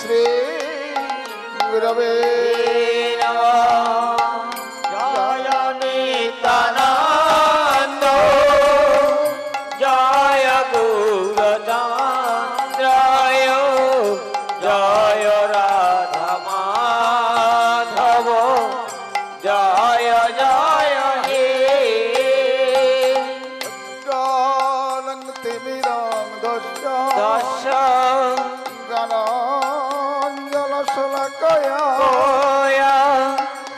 শ্রী গুরবে নমঃ। জয় নিত্যানন্দ জয় গৌরচন্দ্রায় জয় রাধা মাধব জয় জয় হে। গানন্তিমিরং দস্য দশ গানাঞ্জলশলাকয়া কোয়া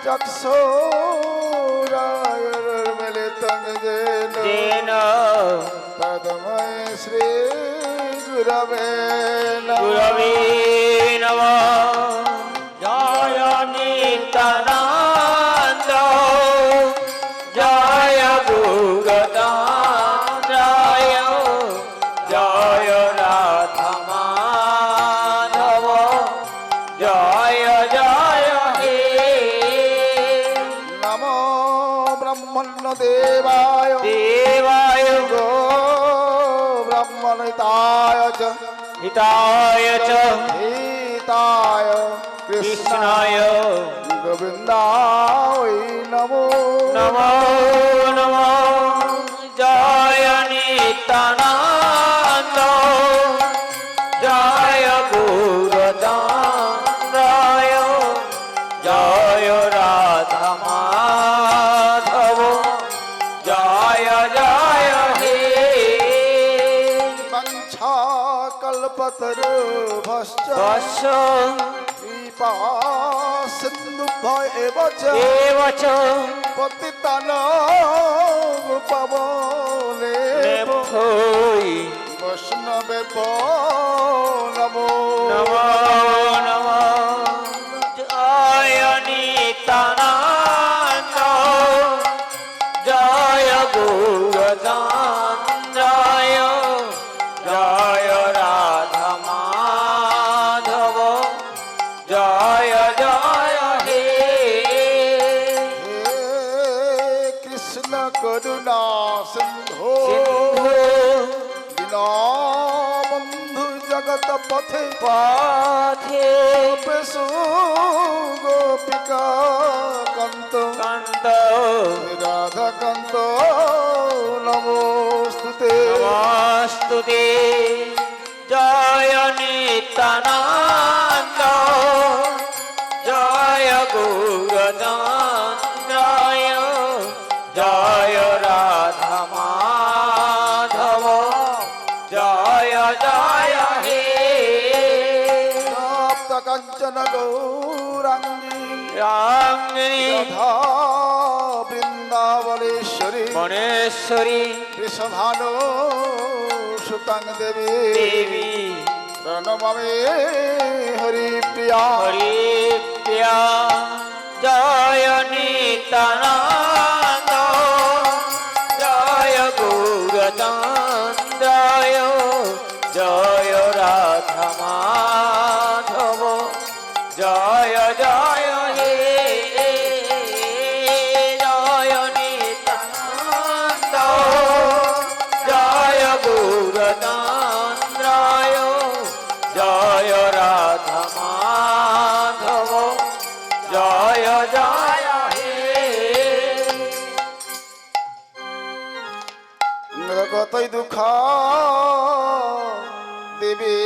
চক্ষুরায়োর্মিলিतं येन যেন তস্मै শ্রী গুরবে নমঃ। গুরবে নমঃ। জয় নিত্যানন্দ জয় গৌরচন্দ্রায় জয় রাধা মাধব জয় জয় হে। নমো ব্রহ্মণ্যদেবায় দেবায় গো ব্রহ্মণিতায় চ হিতায় চ হিতায় কৃষ্ণায় গোবিন্দায় নমো নমো নমো। জয় নিত্যানন্দ জয় গৌরচন্দ্রায় জয় রাধা মাধব জয় জয় হে। বাঞ্ছা কল্পতরুভশ্চ বৎস কৃপা সিন্ধুভ্য এব চ এব চ পতিতানাং পাবনেভ্যো নেভ্যৈ বৈষ্ণবেভ্যো নমো নমো নমো। জয় নিত্যানন্দ জয় গৌরচন্দ্রায় জয় রাধা মাধব জয় জয় হে। হে কৃষ্ণ করুণা সিন্ধু সিন্ধু দীনবন্ধু জগত পথে পথে পেশু গোপিকা কান্ত কান্ত রাধা কান্ত নমস্তুতে নমস্তুতে। জয় নিত্যানন্দ জয় গৌরচন্দ্রায় জয় রাধা মাধব জয় জয় হে। সপ্ত কাঞ্চন গৌরাঙ্গী রাঙ্গিনী রাধা বৃন্দাবনেশ্বরী মনেশ্বরী বৃষভানু সুতাং দেবী দেবী প্রণমামি হরিপ্রিয়া হরি প্রিয়া। জয় নিত্যানন্দ জয় গৌরচন্দ্রায় জয় রাধা মাধব জয় জয় হে। জয় নিত্যানন্দ জয় গৌরচন্দ্রায় জয় রাধা মাধব জয় জয় হে। কতই দুঃখ দেবী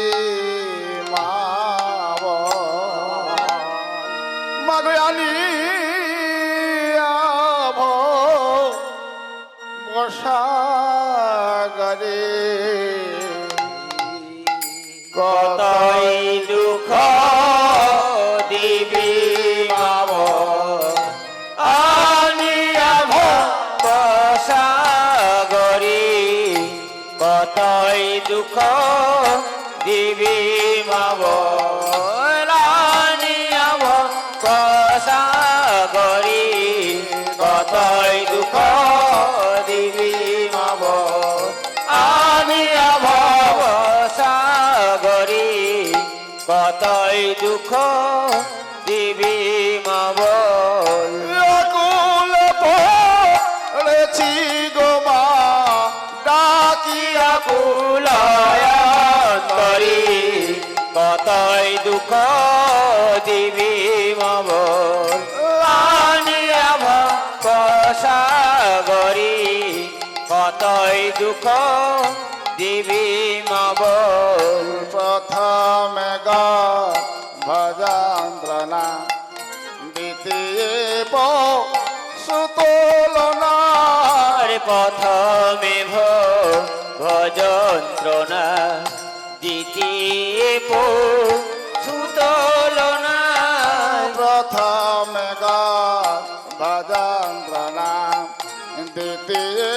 মাগয়ানি বসাগরে কতই দুঃখ দিবি মাব আনিয়া ভবসাগরে কতই দুঃখ দিবি মাব আনিয়া ভবসাগরে কতই দুঃখ দিবি মাব আনিয়া ভবসাগরে কতই দুঃখ দিবি মাব আকুল পড়েছি গো মা ডাকিয়া কুলয়ন্তরি কতই দুঃখ দিবি মবল আনিয়া ভবসাগরী কতই দুঃখ দিবি মবল প্রথমে ভজন্ত্রণা দ্বিতীয় সুতোলনা আরে প্রথমে ভজন্ত্রণা দ্বিতীয় সুতোলনা প্রথমে ভজন্ত্রণা দ্বিতীয়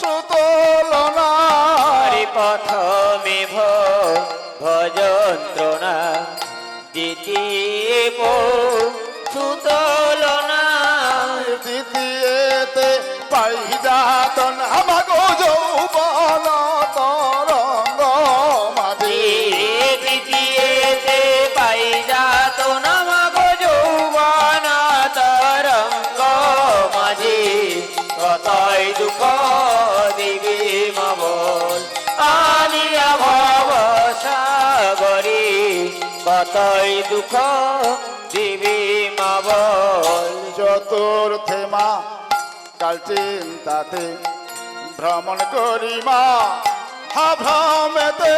সুতোলনা আরে প্রথমে ভজন্ত্রণা দ্বিতীয় সুতোলনা দ্বিতীয়তে পাইজাতন আমাগো যৌবন তরঙ্গ মাঝি দ্বিতীয়তে পাই যাত নামাগো যৌবন তরঙ্গ মাঝি কতই দুঃখ দিবি মবল আনিয়া ভব সাগরী কতই দুঃখ দিবি মবল চতুর্থে মা কাল চিন্তাতে ভ্রমণ করি মা ভ্রমেতে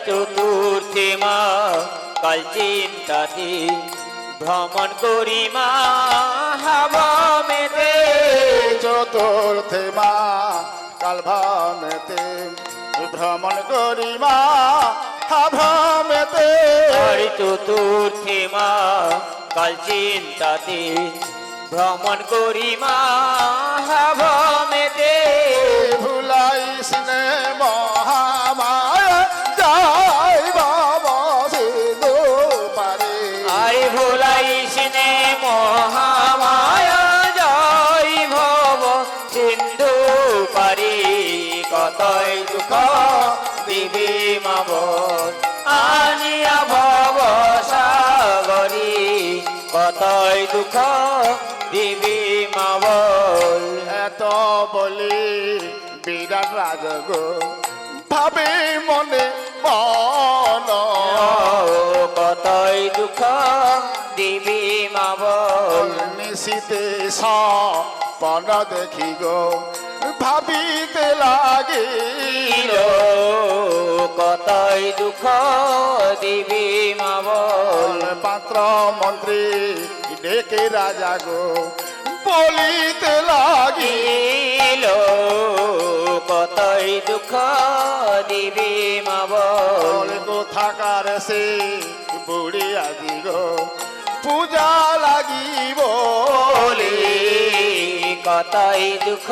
চতুর্থে মা কাল চিন্তাতে ভ্রমণ করি মা হাবমেতে চতুর্থে মা কাল ভ্রমেতে ভ্রমণ করি মা ভ্রমেতে চতুর্থে মা কাল চিন্তাতে ভ্রমণ করি মা হাবমেতে ভুলাইস নে মহামায়া যাই বাবা সিধু পারে আরে ভোলাইস নে মহামায়া জয় ভব সিন্ধু পারি কতই দুঃখ দিবি মবল আনিয়া ভব সাগরী কতই দুঃখ দিবি মবল এত বলি বিরাট রাজগো ভাবে মনে মন কতই দুঃখ দিবি মবল নিশিতে সপন দেখি গো ভাবিতে লাগিল কতই দুঃখ দিবি মবল পাত্র মন্ত্রী ডেকে রাজা গো বলিতে লাগিল কতই দুঃখ দিবি মবল কোথাকার সে বুড়ি আজি গো পূজা লাগিব বলি কতই দুঃখ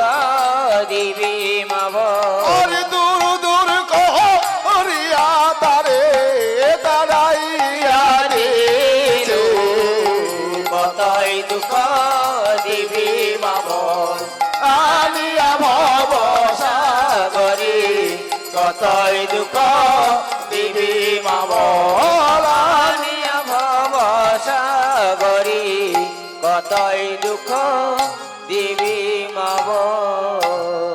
দিবি মবল আরে দূর দূর কহ হরিয়া তারে তারাইয়া রে কতই দুঃখ দিবি মবল আনিয়া ভব সাগরী কতই দুঃখ দিবি মবল আনিয়া ভব সাগরী কতই দুঃখ দিবি মবল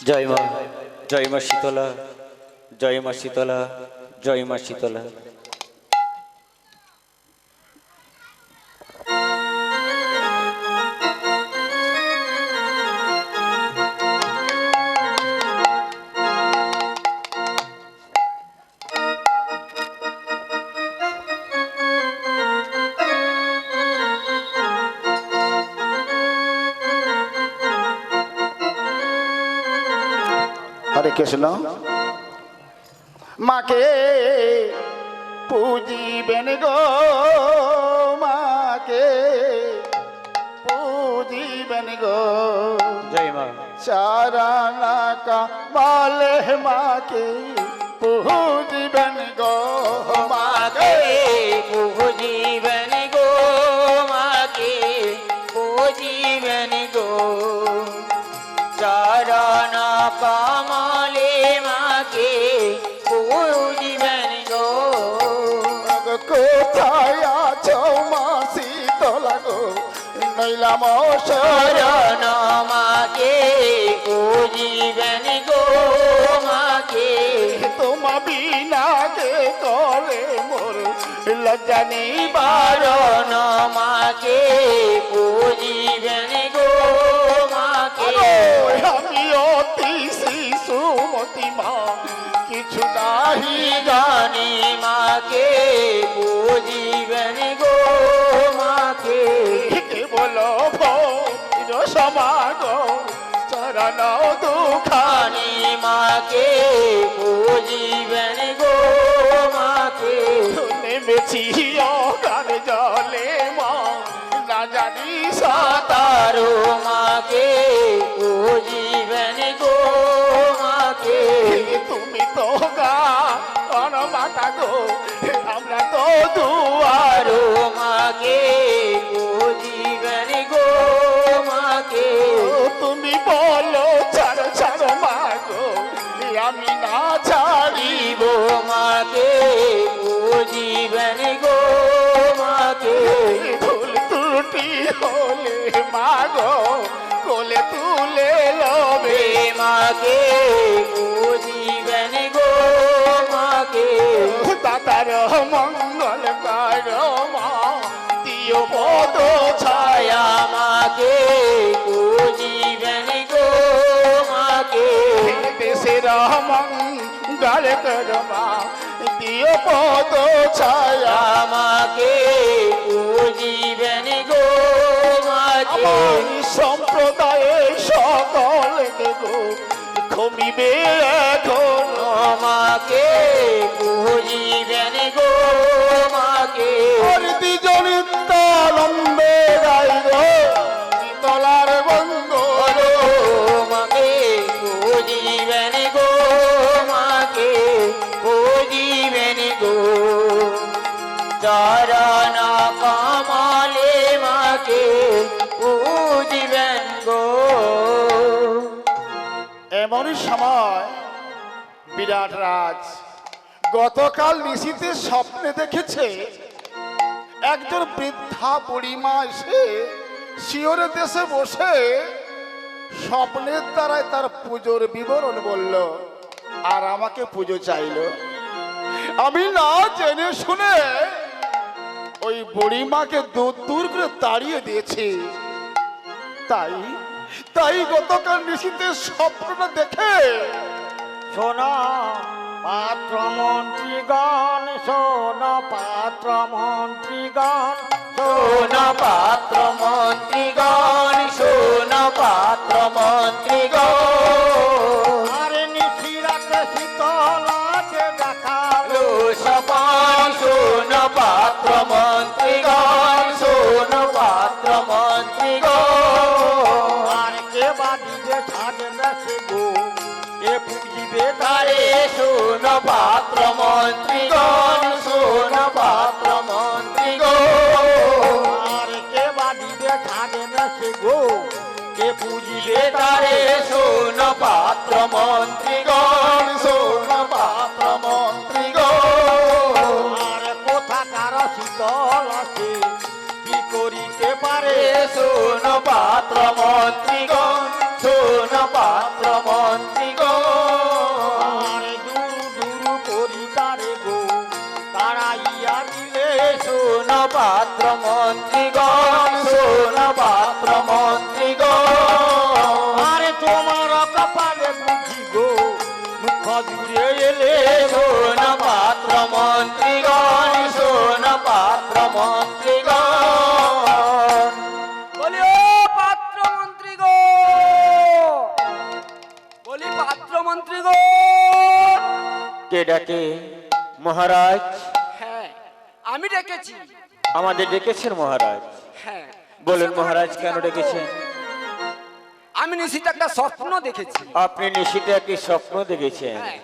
জয় মা জয় মা শীতলা জয় মা শীতলা জয় মা শীতলা হরে কৃষ্ণ মাকে পুজিবেন গো মাকে পুজিবেন গো জয় মা চারানা কামালে মাকে পুজিবেন গো মাকে পুজিবেন গো মাকে পুজিবেন গো চরণ কমলে মাকে পুজিবেন গো কোথায় আছো মা শীতলা গো নইলাম চরণ মাকে পুজিবেন গো মাকে তোমা বিনা কে করে মোর লজ্জা নিবার বারণ মাকে পুজিবেন গো মাকে আমি অতি শিশুমতি মা কিছু নাহি জানি মাকে পুজিবেন গো মাকে কেবল ভৈর সমাগ চরণ দুখানি খানি মাকে পুজিবেন গো মাকে নেমেছি অগার জলে মা না জানি সাঁতার তারো মাকে পুজিবেন গো মাকে তুমি তো গান মাতা গো আমরা তো দুয়ার তারো মাকে পুজিবেন গো মাকে তুমি বলো ছাড়ো ছাড়ো মা গো আমি না ছাড়ি দিব মাকে পুজিবেন গো মাকে ভুল ত্রুটি হলে মা গো কোলে তুলে লবে মাকে পুজিবেন গো মাকে দাতার মঙ্গল কার মা দিও পদ ছায়া ছায়া মাকে পুজিবেন গো মাকে দেশের মঙ্গল কর মা দিও পদ ছায়া আমাকে পুজিবেন গো মাকে আমার সম্প্রদায়ে সকলকে গো ক্ষমিবে এখন আমাকে পুজিবেন গো মাকে আর দ্বিজন তালম্বে গাই গো শীতলার বঙ্গ মাকে পুজিবেন গো মাকে পুজিবেন গো চরণ কমলে মাকে পুজিবেন গো এমনই সময় বিরাট রাজ গতকাল নিশীতে স্বপ্নে দেখেছে একজন বৃদ্ধা বুড়িমা এসে শিওরে দেশে বসে স্বপ্নের দ্বারাই তার পুজোর বিবরণ বলল আর আমাকে পুজো চাইলো। আমি না জেনে শুনে ওই বুড়িমাকে দূর দূর করে তাড়িয়ে দিয়েছি। তাই তাই গতকাল নিশীতে স্বপ্নটা দেখে শোনো পাত্র মন্ত্রীগণ, শোনো পাত্র মন্ত্রীগণ, শোন পাত্র মন্ত্রীগণ, শোন পাত্র মন্ত্রীগণ, আরে নিশিরাতে শীতলাকে দেখালো সপান শোন পাত্র মন্ত্রীগণ, শোন পাত্র মন্ত্রীগণ, আর কে বাদিবে ছাড়বে সে গো, এ পুজিবে তারে শোন পাত্র মন্ত্রীগণ, শোন পাত্র মন্ত্রীগণ, আর কে বাদিবে ছাড়বে সে গো, কে পুজিবে তারে শোন পাত্র মন্ত্রীগণ, শোন পাত্র মন্ত্রীগণ, আর কোথাকার শীতল আছে কি করিতে পারে শোন পাত্র মন্ত্রীগণ, শোন পাত্র মন্ত্রীগণ, আর দূর দূর করি তারে গো তাড়াইয়া দিলে শোন পাত্র মন্ত্রীগণ, শোন পাত্র মন্ত্রীগণ, আরে তোমার কপালে বুঝি গো মুখ জুড়ে এলে শোন পাত্র মন্ত্রীগণ, শোন পাত্র মন্ত্রীগণ, বলি ও পাত্র মন্ত্রী গো, বলি পাত্র মন্ত্রী গো। কে ডাকে মহারাজ? হ্যাঁ আমি ডেকেছি। আমাদের ডেকেছেন মহারাজ? হ্যাঁ বলেন মহারাজ কেন ডেকেছেন? আমি নিশ্চিত একটা স্বপ্ন দেখেছি। আপনি নিশ্চিত একটি স্বপ্ন দেখেছেন। হ্যাঁ।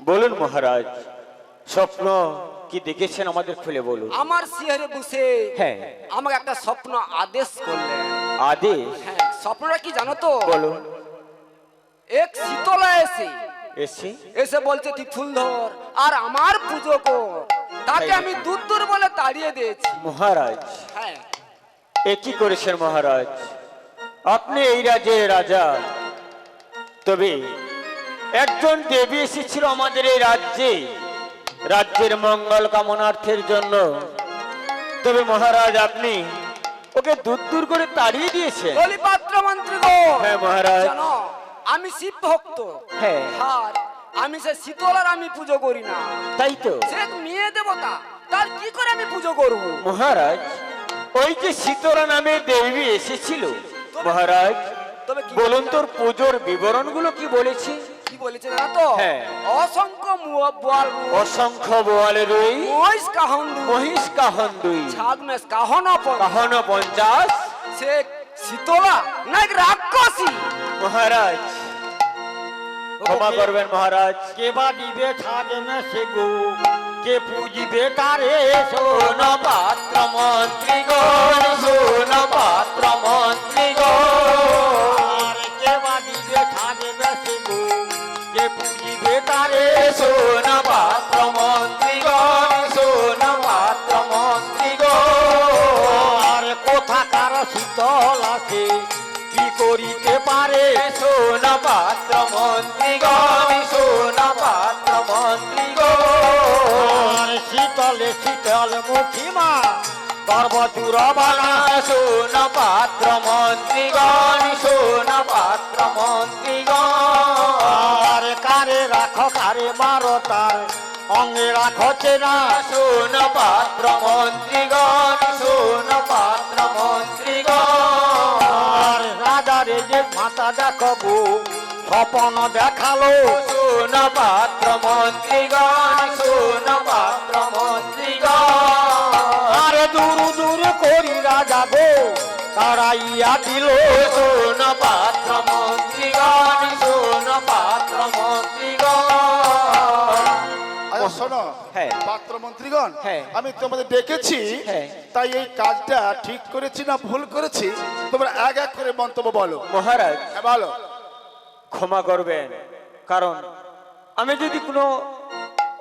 বলুন মহারাজ, স্বপ্ন কি দেখেছেন আমাদের খুলে বলুন। আমার সিহারে বসে হ্যাঁ। আমাকে একটা স্বপ্ন আদেশ করলেন। আদেশ? হ্যাঁ, স্বপ্নটা কি জানো তো? বলুন। এক শীতলা এসে এসে বলছে তুই ফুল ধর আর আমার পুজো কর। তাকে আমি দূর দূর বলে তাড়িয়ে দিয়েছি। মহারাজ, হ্যাঁ। এ কি করেছেন মহারাজ? আপনি এই রাজ্যের রাজা, তবে একজন দেবী এসেছিল আমাদের এই রাজ্যে রাজ্যের মঙ্গল কামনার্থের জন্য, তবে মহারাজ আপনি ওকে দূর দূর করে তাড়িয়ে দিয়েছেন। বলি পাত্র মন্ত্রী গো। হ্যাঁ মহারাজ। জানো আমি শিব ভক্ত। হ্যাঁ। আর আমি সে শীতলার আমি পুজো করি না। তাই তো সে এক মেয়ে দেবতা, তার কি করে আমি পুজো করব? মহারাজ, ওই যে শীতলা নামে দেবী এসেছিল মহারাজ, তবে কি বলুন বলেছে? তোর পুজোর বিবরণগুলো কি বলেছে? কি বলেছে জানো তো? হ্যাঁ। অসংখ্য বোয়াল অসংখ্য বোয়ালের রই, মহিষ কাহন মহিষ কাহন দুই, ছাদ মেষ কাহন কাহন 50। সে শীতলা না এক রাক্ষসী? মহারাজ ক্ষমা করবেন মহারাজ। কে বা দিবে ছাদনে সে গো, কে পুজিবে তারে শোন পাত্র মন্ত্রীগণ, শোন পাত্র মন্ত্রীগণ, আর কে বা দিবে ছাদনে সে গো, কে পুজিবে তারে শোন পাত্র মন্ত্রীগণ, শোন পাত্র মন্ত্রীগণ, আর কোথাকার শীতল আছে কি করিতে পারে শোন পাত্র মন্ত্রীগণ, শোন পাত্র মন্ত্রীগণ, আর শীতলে শীতল মুখী মা গর্ভচূর বালা শোন পাত্র মন্ত্রীগণ, শোন পাত্র মন্ত্রীগণ, আর কারে রাখো কারে মারো তার অঙ্গে রাখো চেনা শোন পাত্র মন্ত্রীগণ, শোন পাত্র মন্ত্রীগণ, আর রাজারে যে মাতা দেখাবো স্বপন দেখালো শোন পাত্র মন্ত্রীগণ, শোন পাত্র মন্ত্রীগণ, আর দূর দূর করি রাজা গো তারাইয়া দিল শোন পাত্র মন্ত্রীগণ, শোন পাত্র মন্ত্রীগণ। আচ্ছা শোনো হ্যাঁ। পাত্র মন্ত্রীগণ, হ্যাঁ। আমি তোমাদের ডেকেছি, হ্যাঁ। তাই এই কাজটা ঠিক করেছি না ভুল করেছি তোমরা এক এক করে মন্তব্য বলো। মহারাজ হ্যাঁ, বলো। ক্ষমা করবেন, কারণ আমি যদি কোনো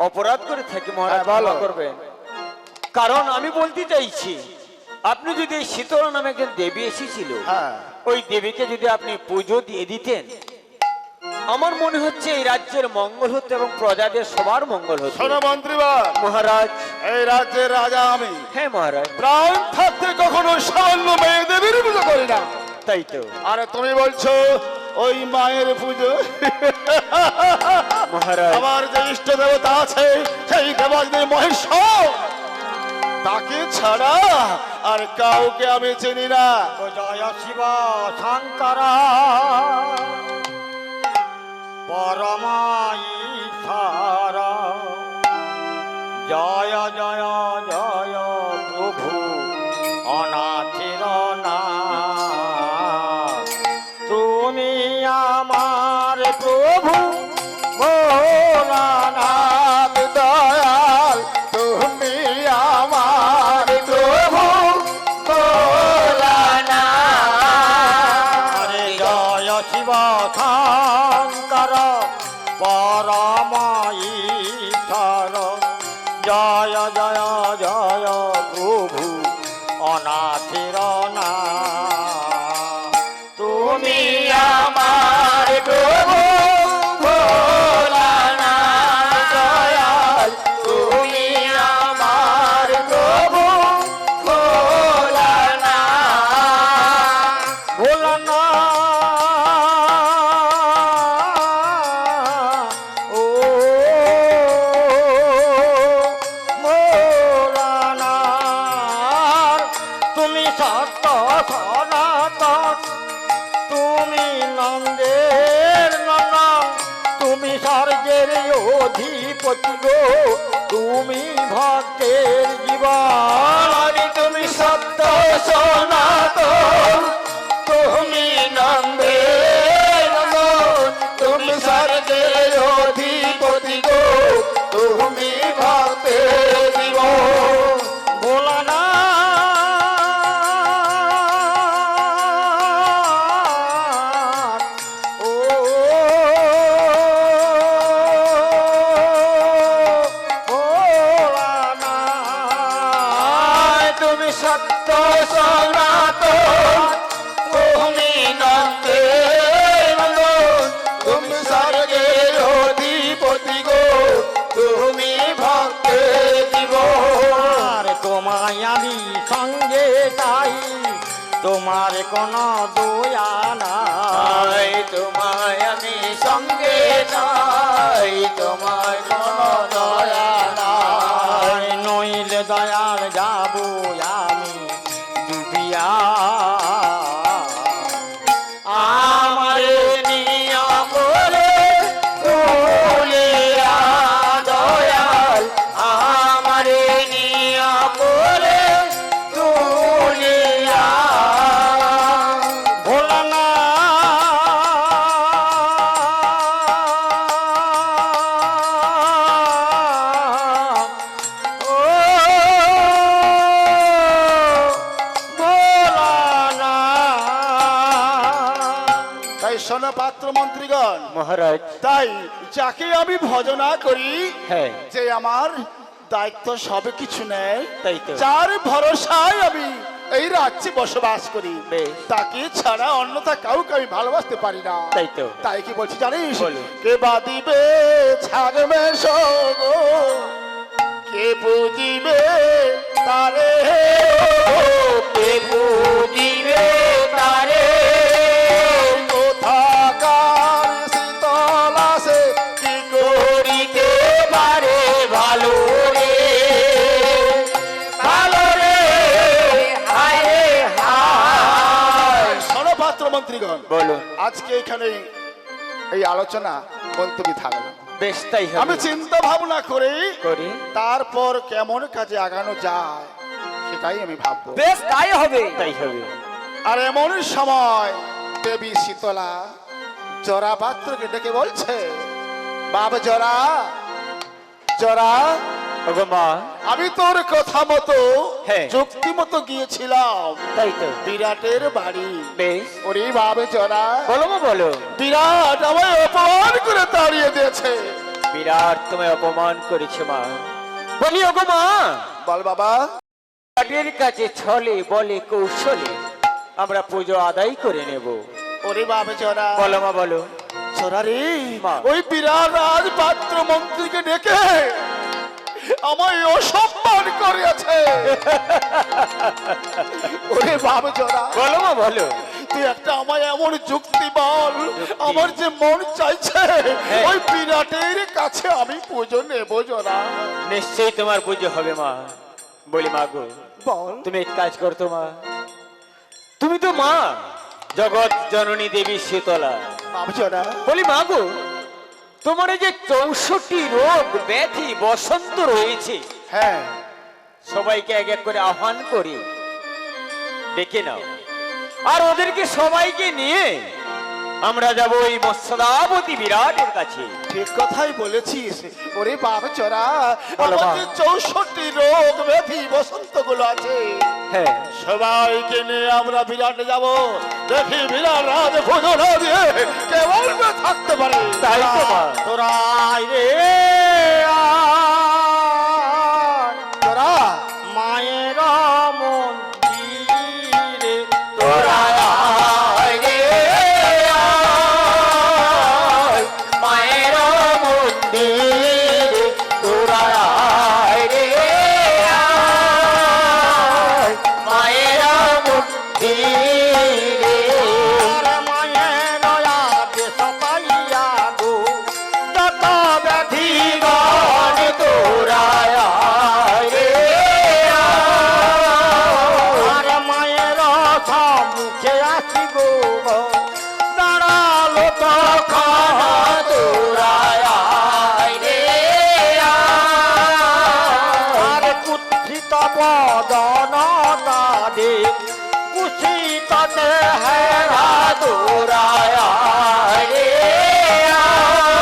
অপরাধ করে থাকি মহারাজ হ্যাঁ, বলো। ক্ষমা করবেন, কারণ আমি বলতে চাইছি আপনি যদি এই শীতলা নামে একজন দেবী এসেছিল, হ্যাঁ। ওই দেবীকে যদি আপনি পুজো দিয়ে দিতেন, আমার মনে হচ্ছে এই রাজ্যের মঙ্গল হতো এবং প্রজাদের সবার মঙ্গল হতো। শোনো মন্ত্রীবর, মহারাজ। এই রাজ্যের রাজা আমি, হ্যাঁ মহারাজ। প্রাণ থাকতে কখনো সামান্য মেয়ে দেবীর পুজো করি না। তাই তো আরে তুমি বলছো ওই মায়ের পুজো? মহারাজ। আমার যে ইষ্ট দেবতা আছে সেই দেবাগ্নি মহেশ্বর, তাকে ছাড়া আর কাউকে আমি চিনি না। জয় শিব শঙ্কর পরমাঈশ্বর, জয় জয় জয় প্রভু অনাথের নাথ, তুমি আমার প্রভু ভোলানাথ দয়াল, তুমি আমার প্রভু ভোলানাথ। হরে জয় শিব শঙ্কর পরমাঈশ্বর, জয় জয় জয় প্রভু অনাথের নাথ, তুমি আমার প্রভু ভোলানাথ দয়াল, তুমি আমার প্রভু ভোলানাথ। ভোলানাথ ও ভোলানাথ, তুমি সত্য সনাতন, তুমি নন্দের নন্দন, তুমি স্বর্গের অধিপতি গো, তুমি ভক্তের জীবন, তুমি সত্য সনাতন, তুমি নন্দের স্বর্গে অধিপতি গো তুমি ভক্তের জীবন। ভোলানা ও ভোলানা তুমি সত্য সনাতন, তুমি নন্দের নন্দন, তুমি স্বর্গের অধিপতি গো তুমি ভক্তের জীবন। আর তোমায় আমি সঙ্গে চাই, তোমার কোনো দয়া নাই। তোমায় আমি সঙ্গে চাই, তোমার কোনো দয়া নাই। নইলে দয়াল যাব আমি ডুবিয়া। আমারে নিয়ম বলে তুলিয়া দয়াল, আমারে নিয়ম বলে তুলিয়া। ভোলানা ও ভোলানা। তাই শোনো পাত্র মন্ত্রীগণ, মহারাজ, তাই যাকে আমি ভজনা করি, হ্যাঁ যে আমার দায়িত্ব সব কিছু নেয়, তাই তো। যার ভরসায় আমি এই রাজ্যে বসবাস করি, বেশ। তাকে ছাড়া অন্যথা কাউকে আমি ভালোবাসতে পারি না। তাই তো। তাই কি বলছি জানিস? বলো। কে বাদিবে ছাগমে সগো, কে বুঝিবে তারে, কে বুঝিবে তারে, কোথাকার শীতল আসে কি করিতে পারে ভালো রে, ভালো রে, হায় রে হায়। সনপাত্র মন্ত্রীগণ, বলো। আজকে এখানে এই আলোচনা মন্তব্য থাকলো। বেশ, তাই হবে। আমি চিন্তা ভাবনা করি করি। তারপর কেমন কাজে আগানো যায় সেটাই আমি ভাববো। বেশ তাই হবে। তাই হবে। আর এমন সময় দেবী শীতলা জরা পাত্রকে ডেকে বলছে, বাবা জরা, জরা, ওগো মা, আমি তোর কথা মতো হ্যাঁ। যুক্তি মতো গিয়েছিলাম তাই তো। বিরাটের বাড়ি। বেশ, ওরে বাবা জরা, বলো মা, বলো। বিরাট আমায় অপমান করে তাড়িয়ে দিয়েছে। বিরাট তোমায় অপমান করেছে মা। বলি ওগো মা, বল বাবা। তাদের কাছে ছলে বলে কৌশলে আমরা পুজো আদায় করে নেব। ওরে বাবা জরা, বলো মা, বলো। জরা রে, মা। ওই বিরাট রাজ পাত্র মন্ত্রীকে ডেকে আমায় অসম্মান করেছে। ওরে বাবা জরা, বলো মা, বলো। তুই একটা আমায় এমন যুক্তি বল, আমার যে মন চাইছে হ্যাঁ। ওই বিরাটের কাছে আমি পুজো নেব জরা। নিশ্চয়ই তোমার পুজো হবে মা। বলি মা গো, বল। তুমি এক কাজ করতো মা, তুমি তো মা জগৎ জননী দেবী শীতলা। বাবা জরা, বলি মা গো, তোমার এই যে 64 রোগ ব্যাধি বসন্ত রয়েছে, হ্যাঁ সবাইকে এক এক করে আহ্বান করি, ডেকে নাও। আর ওদেরকে সবাইকে নিয়ে আমরা যাব ওই মৎস্যদাবতী বিরাটের কাছে। ঠিক কথাই বলেছিস। ওরে বাবা জরা, বলো মা। আমাদের 64 রোগ ব্যাধি বসন্ত গুলো আছে, হ্যাঁ, সবাইকে নিয়ে আমরা বিরাটে যাব। দেখি বিরাট রাজ পুজো না দিয়ে কেমন করে থাকতে পারে। তাই তো মা। তোরা আয় রে আয়, জরা, মায়ের মন্দিরে তোরা আয় রে আয়, মায়ের মন্দিরে তোরা আয় রে আয়, মায়ের মন্দিরে। আর মায়ের আদেশ পাইয়া গো যত ব্যাধি জীবন তোরা আয় রে আয়, আর মায়ের মুখে আসিব দাঁড়ালো তো তোরা আয় রে আয়। আর কুৎসিত বদন তাদে কুৎসিত দেহেরা তোরা আয় রে আয়।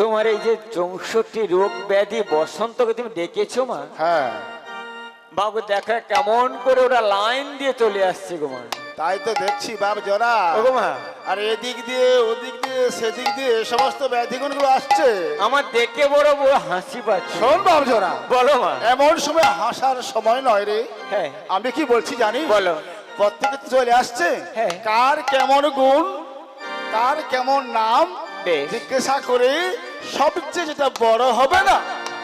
তোমার এই যে 64 রোগ ব্যাধি বসন্তকে তুমি দেখেছো মা? হ্যাঁ, বাবু দেখা কেমন করে ওরা লাইন দিয়ে চলে আসছে গো মা। তাই তো দেখছি বাপ জোড়া। ওগো মা, আর এদিক দিয়ে ওদিক দিয়ে সেদিক দিয়ে সমস্ত ব্যাধিগুলো আসছে। আমার দেখে বড় বড় হাসি পাচ্ছে। শোন বাপ জোড়া, বলো মা। এমন সময় হাসার সময় নয় রে। হ্যাঁ, আমি কি বলছি জানি? বলো। প্রত্যেকে তো চলে আসছে, হ্যাঁ। কার কেমন গুণ, কার কেমন নাম বেশ। জিজ্ঞাসা করে সবচেয়ে যেটা বড় হবে না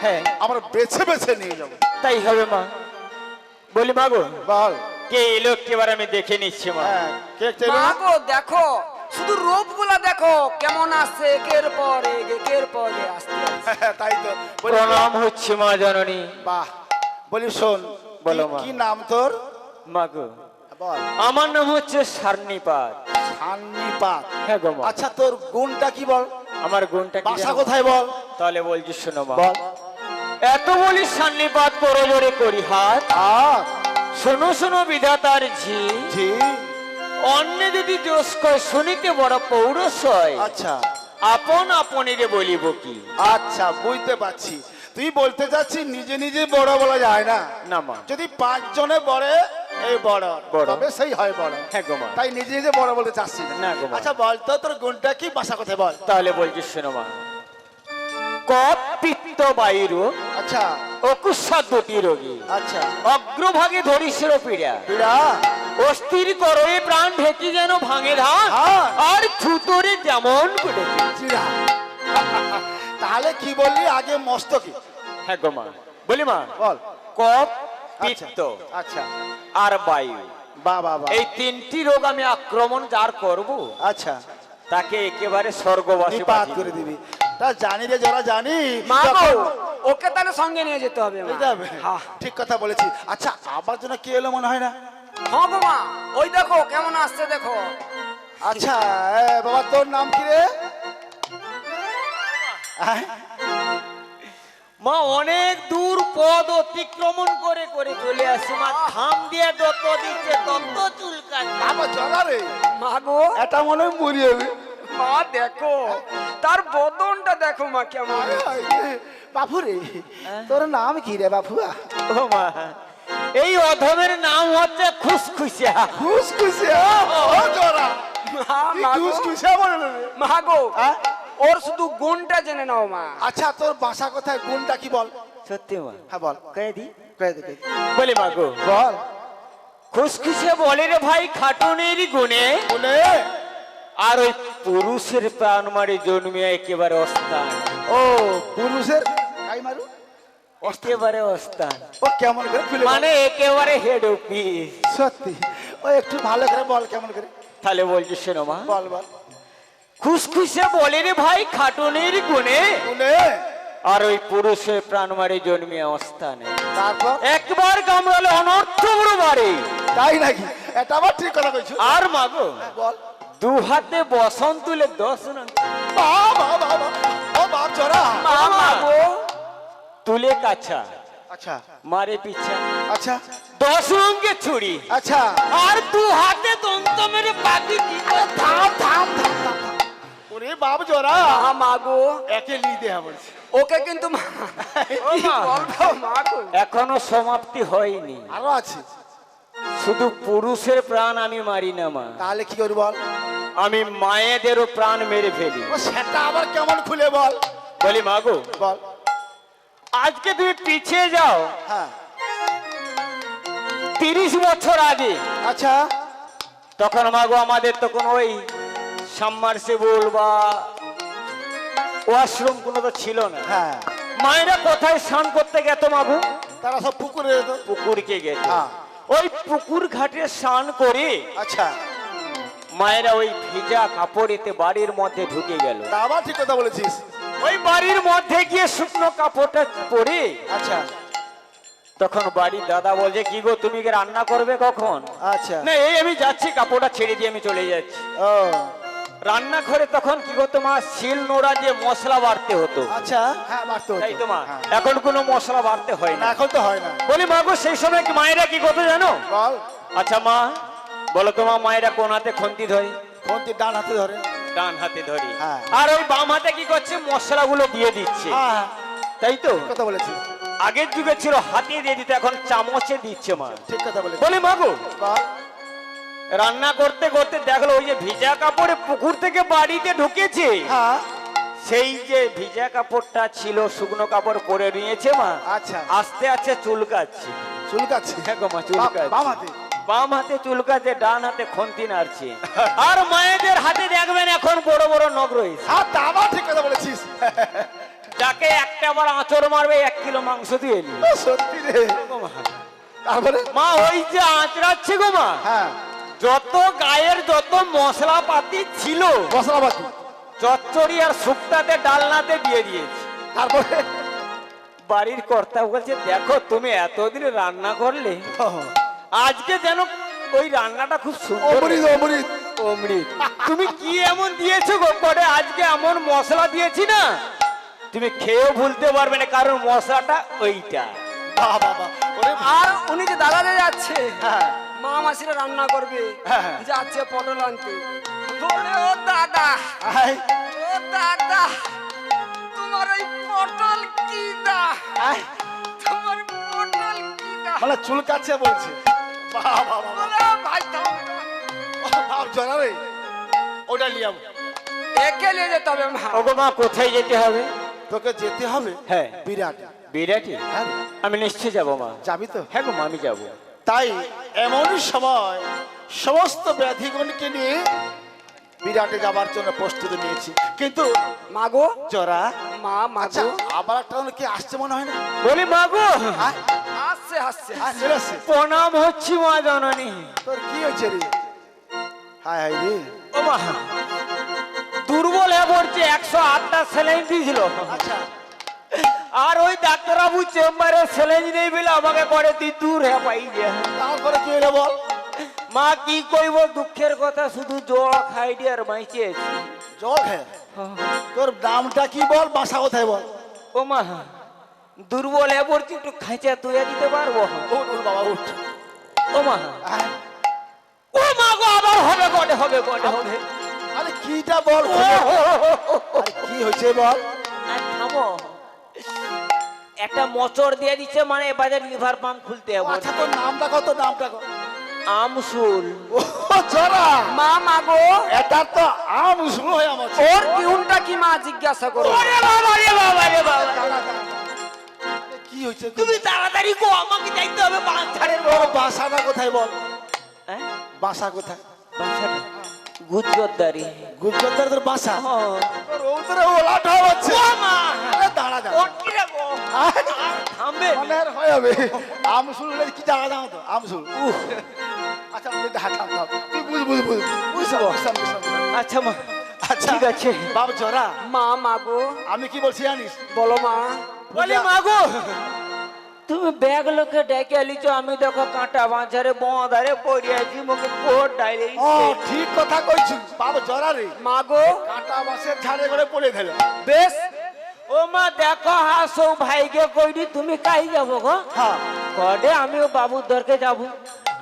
হ্যাঁ, আমরা বেছে বেছে নিয়ে যাবো। তাই হবে মা। বলি মা গো, বল। কে এলো এবার আমি দেখে নিচ্ছি মা। হ্যাঁ, কে কে এলো? মা গো দেখো, শুধু রূপ গুলা দেখো কেমন আসছে, একের পর এক, একের পর এক আসতে আসতে। তাই তো বলি, প্রণাম হচ্ছে মা জননী। বাহ, বলি শোন, বলো কি- মা। কি নাম তোর? মা গো, বল। আমার নাম হচ্ছে সারনিপাত। সান্নিপাত। হ্যাঁ গো মা। আচ্ছা, তোর গুণটা কি বল? আমার গুণটা কি বাসা জানো? কোথায় বল? তাহলে বলছি শোনো মা। বল। এত বলি সান্নিপাত বড় জোরে করি হাত, শোনো শোনো বিধাতার ঝি, জি। অন্য যদি দোষ কয় শুনিতে বড় পৌরস হয়, আচ্ছা আপন আপনিরে বলিব কি। আচ্ছা, বুঝতে পারছি। তুই বলতে চাচ্ছি নিজে নিজে বড় বলা যায় না, না মা। যদি 5 জনে বড় এই বড় বড়। তবে সেই হয় বড়। হ্যাঁ গো মা। তাই নিজে নিজে বড় বলতে চাচ্ছি না গো মা। আচ্ছা বল তো, তোর গুণটা কি, বাসা কোথায় বল? তাহলে বলছি শোনো মা। কপ পিত্ত বায়ুর আচ্ছা অকুসাদ্যটি রোগী, আচ্ছা। অগ্রভাগে ধরিছিল পীড়া, পীড়া। অস্থির করে প্রাণ ঢেকি যেন ভাঙে ধান, হ্যাঁ। আর ছুতরে যেমন করেছে। চিড়া। তাহলে কি বললি আগে, মস্তকে? হ্যাঁ গো মা। বলি মা, বল। কপ আচ্ছা পিত্ত আচ্ছা। আর বায়ু, বা বা বা। এই 3টি রোগ আমি আক্রমণ যার করব, আচ্ছা, তাকে একেবারে স্বর্গবাসী নিপাত বানিয়ে করে দেব। দিবি। তা জানি রে, যারা জানি মা গো, তখন- ওকে তাহলে সঙ্গে নিয়ে যেতে হবে মা। বুঝতে হবে? হ্যাঁ। ঠিক কথা বলেছি। আচ্ছা, আমার জন্য কি এলো মনে হয় না? হ্যাঁ গো মা, ওই দেখো কেমন আসছে দেখো। আচ্ছা, বাবা তোর নাম কি রে? মা অনেক দূর পদ অতিক্রমণ করে করে চলে আসছে মা। থাম দিয়ে যত দিচ্ছে তত চুলকাচ্ছে। বাবা জগা রে, মা গো, এটা মনে হয় মরি হবে। মা দেখো তার বদনটা দেখো মা কেমন। বাপু রে, তোর নাম কি রে বাপুয়া? ও মা, এই অধমের নাম হচ্ছে খুশখুশিয়া। খুশখুশিয়া। ও জরা, মা, কি মা গো, খুশখুশিয়া বলে রে? মা গো, হ্যাঁ? ওর শুধু গুণটা জেনে নাও মা। আচ্ছা, তোর বাসা কোথায়, গুণটা কি বল? সত্যি মা, হ্যাঁ বল। কয়ে দি। কয়ে দে, কয়ে দে। বলি মা গো, বল। খুশখুশিয়া বলে রে ভাই খাটুনের গুণে, বলে। আর ওই পুরুষের প্রাণ মারি জন্মিয়া একেবারে অস্থান, ও পুরুষের গাই মারু, একেবারে অস্থান, ও কেমন করে খুলে বল? মানে একেবারে হেড অফিস। সত্যি? ও একটু ভালো করে বল, কেমন করে তাহলে বলছি শোনো মা। বল বল। খুশখুশিয়া বলে রে ভাই খাটুনের গুণে, বলে। আর ওই পুরুষের প্রাণ মারি জন্মিয়া অস্থানে, তারপর? একবার কামড়ালে অনর্থ বড় বাড়ে। তাই নাকি? এটা আবার ঠিক কথা কইছো। আর মাগো, বল। 2 হাতে বসন তুলে 10 রঙ বাবা বাবা, ও বাপ জরা। মা গো, তুলে কাছা, আচ্ছা মারে পিছা, আচ্ছা 10 রঙে ছুরি, আচ্ছা। আর 2 হাতে দন্ত মেরে পাতি কি করে থাম থাম থাম থাম থাম। ওরে বাপ জরা, মা গো, একে লি দেয়া বলছে। ওকে কিন্তু মা, ও কি মা, বলবো মা গো। এখনো সমাপ্তি হয়নি। আরো আছে? শুধু পুরুষের প্রাণ আমি মারি না মা, তাহলে কি করবি বল? আমি মায়েদেরও প্রাণ মেরে ফেলি। ও সেটা আবার কেমন খুলে বল? বলি মাগো, বল। আজকে তুমি পিছিয়ে যাও হ্যাঁ 30 বছর আগে, আচ্ছা। তখন মাগো আমাদের তখন ওই সাবমার্সিবল বা ওয়াশরুম কোনো তো ছিল না। হ্যাঁ, মায়েরা কোথায় স্নান করতে গেত মাগো? তারা সব পুকুরে যেত। পুকুরকে গেত। হ্যাঁ। ওই পুকুর ঘাটে স্নান করে আচ্ছা, মায়েরা ওই ভিজা কাপড়েতে বাড়ির মধ্যে ঢুকে গেল। তা আবার ঠিক কথা বলেছিস। ওই বাড়ির মধ্যে গিয়ে শুকনো কাপড়টা পরে, আচ্ছা তখন বাড়ির দাদা বলছে কি গো তুমি কি রান্না করবে কখন? আচ্ছা। না এই আমি যাচ্ছি, কাপড়টা ছেড়ে দিয়ে আমি চলে যাচ্ছি। ও রান্নাঘরে তখন কি করতো মা, শিল নোড়া যে মশলা বাড়তে হতো, আচ্ছা। হ্যাঁ, বাড়তে হতো। তাই তো মা, হ্যাঁ। এখন কোনো মশলা বাড়তে হয় না, না। এখন তো হয় না। বলি মা গো, সেই সময় কি মায়েরা কি করতো জানো? বল। আচ্ছা মা, বলো তো মা, মায়েরা কোন হাতে খন্তি ধরে? কোনটি ডান হাতে ধরে? ডান হাতে ধরে হ্যাঁ। আর ওই বাম হাতে কি করছে মশলাগুলো দিয়ে দিচ্ছে হ্যাঁ তাই তো কথা বলেছিস, আগের যুগে ছিল হাতে দিয়ে দিতে এখন চামচে দিচ্ছে মা ঠিক কথা বলেছিস। বলি মাগো বল। রান্না করতে করতে দেখলো ওই যে ভিজা কাপড়ে পুকুর থেকে বাড়িতে ঢুকেছে হ্যাঁ সেই যে ভিজা কাপড়টা ছিল শুকনো কাপড় পরে নিয়েছে মা আচ্ছা। আস্তে আস্তে চুলকাচ্ছে চুলকাচ্ছে হ্যাঁ গো মা চুলকাচ্ছে বাম হাতে বাম হাতে চুলকাচ্ছে ডান হাতে খন্তি নাড়ছে আর মায়েদের হাতে দেখবেন এখন বড় বড় নখ রয়েছে হ্যাঁ তা আবার ঠিক কথা বলেছিস। যাকে একটা বার আঁচড় মারবে 1 কিলো মাংস দিয়ে নি ও, সত্যি রে। তারপরে মা ওই যে আঁচড়াচ্ছে গো মা হ্যাঁ যত গায়ের যত মশলাপাতি ছিল মশলাপাতি, চচ্চড়ি আর শুক্তাতে ডালনাতে দিয়ে দিয়েছি তারপরে বাড়ির কর্তা বলছে দেখো তুমি এতদিন রান্না করলে আজকে যেন ওই রান্নাটা খুব সুন্দর অমৃত অমৃত। অমৃত তুমি কি এমন দিয়েছো গো করে আজকে এমন মশলা দিয়েছি না তুমি খেয়েও ভুলতে পারবে না কারণ মশলাটা ওইটা বাহ বাহ বাহ। ওরে আর উনি যে দাদাতে যাচ্ছে হ্যাঁ মা মাসিরা রান্না করবে হ্যাঁ। যাচ্ছে পটল আনতে বলে ও দাদা আয়, ও দাদা তোমার ওই পটল কি দা আয়। তোমার পটল কি দা মানে চুলকাচ্ছে বলছে। বাহ বাহ বাহ বাহ। বলে ভাই দাও বাপ জনা রে, ওটা লিয়াম। একে নিয়ে যেতে হবে মা ওগো মা কোথায় যেতে হবে তোকে যেতে হবে হ্যাঁ বিরাট। বিরাটি হ্যাঁ আমি নিশ্চয় যাবো মা যাবি তো? হ্যাঁ গো মা আমি যাবো তাই এমন সময় সমস্ত ব্যাধিগণকে নিয়ে বিরাটে যাবার জন্য প্রস্তুতি নিয়েছি, কিন্তু মাগো জরা মা আচ্ছা মাগো আবার একটা কি আসছে মনে হয় না? বলি মা গো আয়, আসছে আসছে আয়, চলে আসছে। প্রণাম হচ্ছি মা জননী তোর কি হয়েছে রে? হায় হায় রে। ও মা দুর্বল হয়ে পড়ছে 108টা স্যালাইন দিয়েছিল আচ্ছা আর ওই ডাক্তারবাবু চেম্বারে স্যালাইন নেই বলে আমাকে করে তুই দূর হয়ে পাই দিয়া তারপরে কি হলো বল? মা কি কইব দুঃখের কথা শুধু জল খাই দিয়ে আর বাইচে আছি জল খেয়ে তোর নামটা কি বল, বাসা কোথায় বল? ও মা দুর্বল হয়ে পড়ছি একটু খাইচা তুই দিতে পারবো উঠ উঠ বাবা উঠ। ও মা আয়, ও মা গো আবার হবে গড়ে হবে গড়ে হবে আরে কিটা বল? আরে কি হয়েছে বল? আর থামো একটা মোচড় দিয়ে দিচ্ছে মানে এবারে লিভার পাম্প খুলতে ও, হবে আচ্ছা তোর নামটা কত, নামটা কত? আমসুল ও জরা, মা মাগো এটা তো আম শুরু হয়ে আমার। ওর টিউনটা কি মা জিজ্ঞাসা করো ওরে বাবা রে বাবা রে বাবা দাঁড়া, দাঁড়া। কি হয়েছে? তুমি তাড়াতাড়ি গো আমাকে যাইতে হবে বাঁচারের তোর বাসাটা কোথায় বল? হ্যাঁ বাসা কোথায়? বাঁচাটা গুজরদারি গুজরাটের তোর বাসা? হ্যাঁ তোর ওদের ওলাটা হচ্ছে। ও মা আরে দাঁড়া দাঁড়া। ওটি রে গো থামবে মানে আর হয় হবে। আম শুরু হলে কি জায়গা দাও তো? আম শুরু। আচ্ছা আমি থাম থাম থাম। তুই বুঝ বুঝ বুঝ। বুঝবো। আচ্ছা মা আচ্ছা ঠিক আছে বাপ জরা, মা মাগো আমি কি বলছি জানিস? বলো মা বলি মাগো তুমি ব্যাগ লোকে ডেকে লিছো আমি দেখো কাঁটা বাঁচারে বঁধারে পড়ে আছি মুখে কোট ডাইলে ও ঠিক কথা কইছি বাপ জরা রে। মাগো কাঁটা বাসের ঝাড়ে করে পড়ে গেল। বেশ ও মা দেখো হাসো ভাইকে কইনি তুমি কাই যাবো গো হ্যাঁ কডে আমিও বাবুর দরকে যাব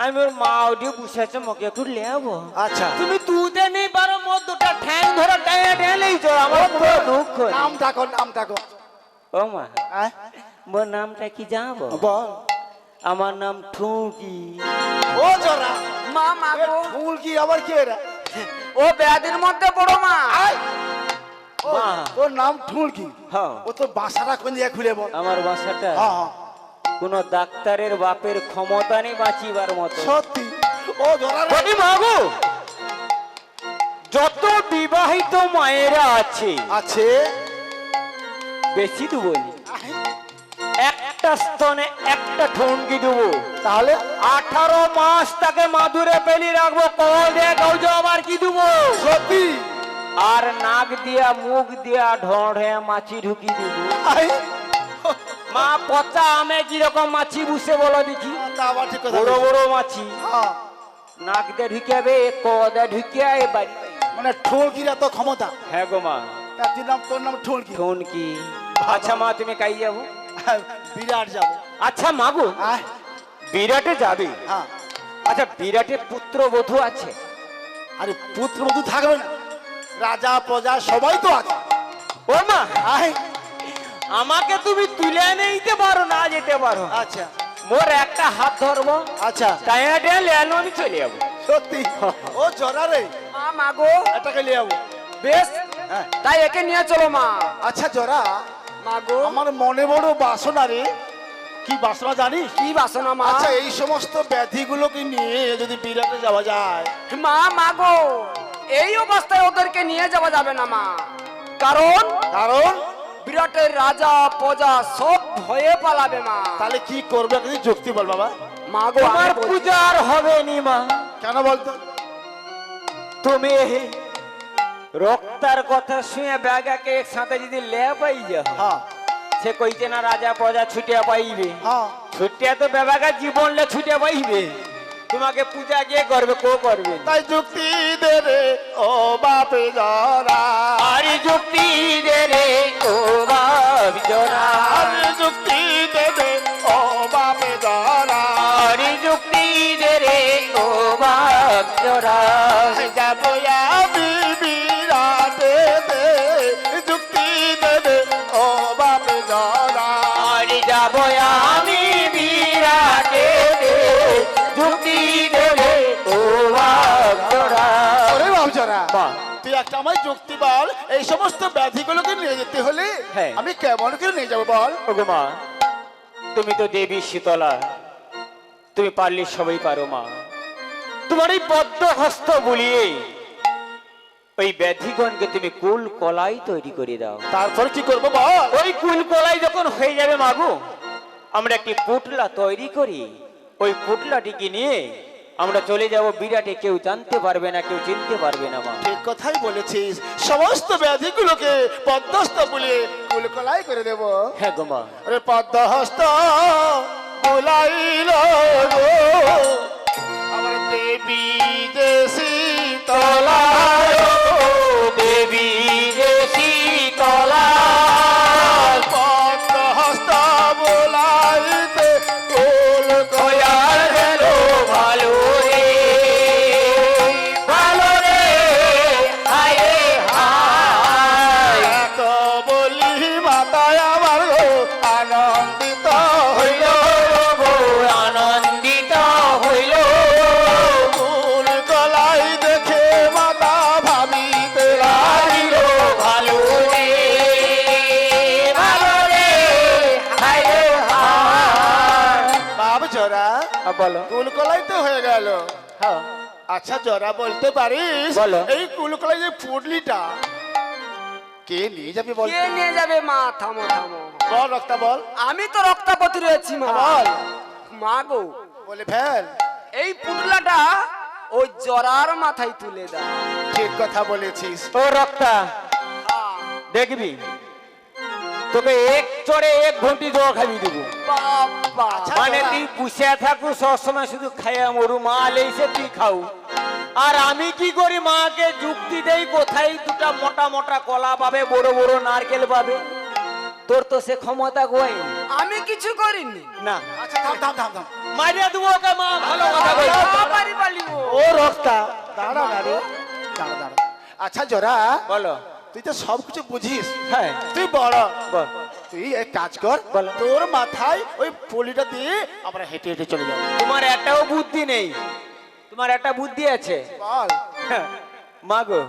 আমি ওর মা ওটি বসেছে মুখে একটু লেবো আচ্ছা তুমি তুতে নেই পারো মোর দুটা ঠ্যাং ধরে টাইয়া ঢেলেইছো আমার পুরো দুঃখ নেই। নামটা কর, নামটা কর। ও মা আয়, মোর নামটা কি জানবো বল। আমার নাম ঠুকি ও জরা, মা মাগো ফুল কি আবার কি এরা? ও ব্যাধির মধ্যে পড়ো মা আয়। ও, মা। তোর নাম ঠুলকি? হ্যাঁ ও তোর বাসাটা কোন জায়গায় খুলে বল? আমার বাসাটা হ্যাঁ হ্যাঁ কোন ডাক্তারের বাপের ক্ষমতা নেই বাঁচিবার মতো সত্যি। ও জরা রে। বলি মাগো যত বিবাহিত মায়েরা আছে আছে বেশি দেবো নি। একটা স্তনে একটা ঠুনকি দেবো তাহলে 18 মাস তাকে মাদুরে পেলি রাখবো কল দিয়ে গাউজো আবার কি দেবো সত্যি। আর নাক দিয়া মুখ দিয়া ঢড়ে মাছি ঢুকি দেবো আয়, মা পচা আমে কিরকম মাছি বুঝে বলো দেখি তা আবার ঠিক কথা বড় বলেছিস। বড় মাছি হ্যাঁ, নাক দিয়ে ঢুকাবে কদা ঢুকিয়া এ বাড়ি মানে ঠুলকির এত ক্ষমতা। হ্যাঁ গো মা তা তোর নাম ঠুলকি? ঠুনকি আচ্ছা মা তুমি কাই যাবো বিরাট যাবো। আচ্ছা মাগো আয়, বিরাটে যাবে হ্যাঁ। আচ্ছা বিরাটে পুত্র বধূ আছে আরে পুত্র বধূ থাকবে না? রাজা প্রজা সবাই তো আছে। ও মা, আয়, আমাকে তুমি তুলে নিতে পারো না যেতে পারো, আচ্ছা মোর একটা হাত ধরবো, আচ্ছা টাইয়া লেনো আমি চলে যাবো। সত্যি ও জরা রে, মা মাগো, এটাকে নিয়ে যাবো। বেশ হ্যাঁ। তাই একে নিয়ে চলো মা। আচ্ছা জরা, মাগো, আমার মনে বড় বাসনা রে। কি বাসনা জানিস? কি বাসনা মা? আচ্ছা এই সমস্ত ব্যাধিগুলোকে নিয়ে যদি বিরাটে যাওয়া যায়। মা মাগো, এই অবস্থায় ওদেরকে নিয়ে যাওয়া যাবে না মা, কারণ কারণ বিরাটের রাজা প্রজা সব ভয়ে পালাবে মা। তাহলে কি করবে যদি যুক্তি বল বাবা। মাগো, তোমার পূজা আর হবে নি মা। কেন বলতো? তুমি রক্তার কথা শুনে ব্যাগাকে একসাথে যদি লে পাই যাও, হ্যাঁ সে কইছে না রাজা প্রজা ছুটে পাইবে, হ্যাঁ ছুটে তো ব্যাবাকা জীবন লে ছুটে পাইবে, তোমাকে পূজা কে করবে, কো করবে? তাই যুক্তি দে রে ও বাপে জরা, আর যুক্তি দে রে ও বাপ জোড়া, আর যুক্তি দে রে ও বাপে জরা, আর যুক্তি দে রে ও বাপ জোড়া। যাবো আমি বিরাটে দে, যুক্তি দে রে ও বাপে জরা। আর যাব আমি বিরাটে দে, যুক্তি দে রে ও বাপ জোড়া। ওরে বাপ জরা, মা, তুই একটা আমায় যুক্তি বল, এই সমস্ত ব্যাধিগুলোকে নিয়ে যেতে হলে হ্যাঁ। আমি কেমন করে নিয়ে যাবো বল? ওগো মা, তুমি তো দেবী শীতলা, তুমি পারলে সবাই পারো মা। তোমার এই পদ্ম হস্ত বুলিয়ে ওই ব্যাধিগণকে তুমি কুল কলাই তৈরি করে দাও। তারপর কি করবো বল? ওই কুল কলাই যখন হয়ে যাবে মাগো, আমরা একটি পুটলা তৈরি করি, ওই পুটলাটিকে নিয়ে আমরা চলে যাব বিরাটে, কেউ জানতে পারবে না, কেউ চিনতে পারবে না মা। ঠিক কথাই বলেছিস, সমস্ত ব্যাধিগুলোকে পদ্মহস্ত বলে কুলকলাই করে দেব। হ্যাঁ গো মা। আরে পদ্মহস্ত বুলাইল গো আমার দেবী যে শীতলা, দেবী যে শীতলা, পদ্মহস্ত বুলাইতে কুলকলাই হেলো ভালো রে, ভালো রে, হায় রে হায়। এত বলি মাতায় আমার গো আনন্দিত হইল, গো আনন্দিত হইল, কুলকলাই দেখে মাতা ভাবিতে লাগিল। ভালো রে, ভালো রে, হায় রে হায়। বাপ জরা, বলো। কুলকলাই তো হয়ে গেল। হ্যাঁ আচ্ছা জরা বলতে পারিস বলো। এই কুলকলাই যে পুডলিটা কে নিয়ে যাবে বল? কে নিয়ে যাবে মা? থামো থামো, বল রক্তা বল, আমি তো রক্তাপতি রয়েছি মা। বল। মাগো, বলে ফেল। এই পুটলাটা ওই জরার মাথায় তুলে দাও। ঠিক কথা বলেছিস। ও রক্তা, দেখবি তোকে এক চড়ে এক ঘন্টি জল খাবি দেবো। বাবা, আচ্ছা, মানে জরা। তুই বসে থাকু সবসময় শুধু খাইয়া মরু, মা লেইছে তুই খাও, আর আমি কি করি মাকে যুক্তি দেই কোথায় দুটা মোটা মোটা কলা পাবে, বড় বড় নারকেল পাবে। তোর তো সে ক্ষমতা গোয়াই আমি কিছু করিনি। না, আচ্ছা থাম থাম থাম থাম। মারিয়া দেবো ওকে মা, ভালো কথা বল। বাবারি পালিব। ও রক্তা দাঁড়া না রে, দাঁড়া দাঁড়া। আচ্ছা জরা, বলো। তুই তো সব কিছু বুঝিস, হ্যাঁ তুই বড়, বল। তুই এক কাজ কর, বলো। তোর মাথায় ওই পলিটা দিয়ে আমরা হেঁটে হেঁটে চলে যাবো। তোমার একটাও বুদ্ধি নেই, তোমার একটা বুদ্ধি আছে। বল। মা গো,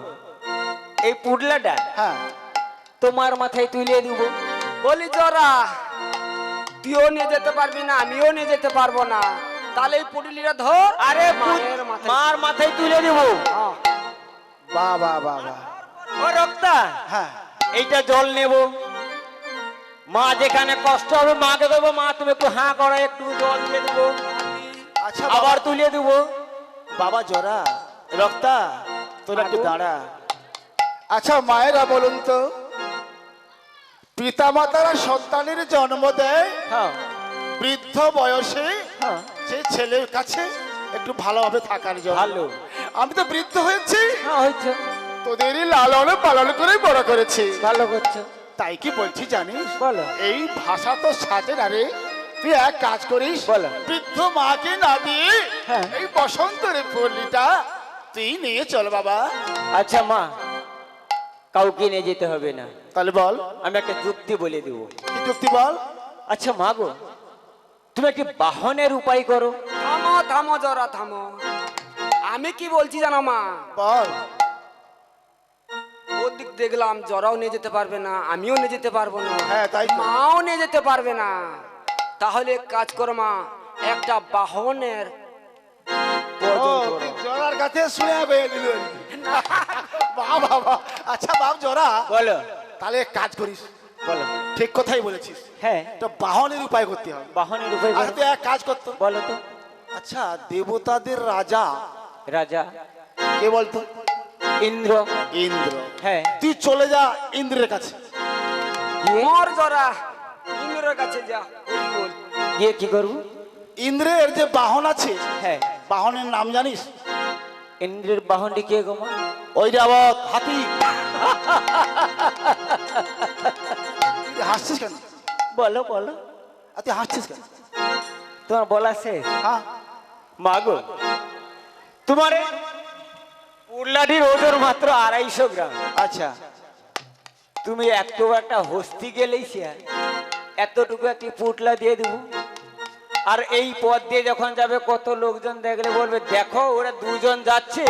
এই পুডলাটা হ্যাঁ তোমার মাথায় তুলে দিব। বলি জরা, তুইও নিয়ে যেতে পারবি না, আমিও নিয়ে যেতে পারবো না, তাহলে এই পুটলিটা ধর। আরে মায়ের মাথায়। মার মাথায় তুলে দিব। হ্যাঁ। বাহ বাহ বাহ বাহ। ও রক্তা, হ্যাঁ এইটা জল নেব, মা যেখানে কষ্ট হবে মাকে দেবো, মা তুমি একটু হাঁ করো, একটু জল দিয়ে দেবো, আচ্ছা আবার তুলে দেবো। বাবা জরা, রক্তা তোর একটু দাঁড়া। আচ্ছা মায়েরা বলুন তো, পিতা মাতারা সন্তানের জন্ম দেয় হ্যাঁ বৃদ্ধ বয়সে হ্যাঁ, সেই ছেলের কাছে একটু ভালোভাবে থাকার জন্য। ভালো। আমি তো বৃদ্ধ হয়েছি, হ্যাঁ হয়েছে, তোদেরই লালন পালন করে বড় করেছি, ভালো করছো। তাই কি বলছি জানিস? বলো। এই ভাষা তো সাজে না রে, তুই এক কাজ করিস, বলো। বৃদ্ধ মাকে না দিয়ে হ্যাঁ। এই বসন্তের পল্লীটা তুই নিয়ে চল বাবা। আচ্ছা মা, কাউকে নিয়ে যেতে হবে না। তাহলে বল আমি একটা যুক্তি বলে দেব। কি যুক্তি বল। আচ্ছা মা গো, তুমি একটি বাহনের উপায় করো। থামো থামো জরা থামো, আমি কি বলছি জানো মা? বল। ওদিক দেখলাম জরাও নিয়ে যেতে পারবে না, আমিও নিয়ে যেতে পারবো না, হ্যাঁ, তাই তো। মাও নিয়ে যেতে পারবে না। তাহলে এক কাজ করো মা, একটা বাহনের প্রয়োজন করো। তুই জরার কাছে শুনে বেয়ে দিল। বাবা, আচ্ছা বাপ জরা, বলো তাহলে এক কাজ করিস। বলো। ঠিক কথাই বলেছিস, হ্যাঁ, একটা বাহনের উপায় করতে হবে। বাহনের উপায় আর বলো। তুই এক কাজ করতো, বলো তো। আচ্ছা দেবতাদের রাজা রাজা কে বলতো? ইন্দ্র। ইন্দ্র। হ্যাঁ, তুই চলে যা ইন্দ্রের কাছে। গিয়ে মোর জরা ইন্দ্রের কাছে যা, বলি বল। গিয়ে কি করবো? ইন্দ্রের যে বাহন আছে, হ্যাঁ, বাহনের নাম জানিস? ইন্দ্রের বাহনটি কে গো মা? ওই যাবৎ হাতি। তুই হাসছিস কেন? বলো বলো, আর তুই হাসছিস কেন? তোমার বলা শেষ? হ্যাঁ, মা গো, তোমার এই পুরলাটির ওজন মাত্র 250 গ্রাম। আচ্ছা তুমি একটু একটা হস্তি গেলেই সে এতটুকু একটি পুটলা দিয়ে দেবো। আর এই পথ দিয়ে যখন যাবে কত লোকজন দেখলে বলবে দেখো ওরা দুজন যাচ্ছে,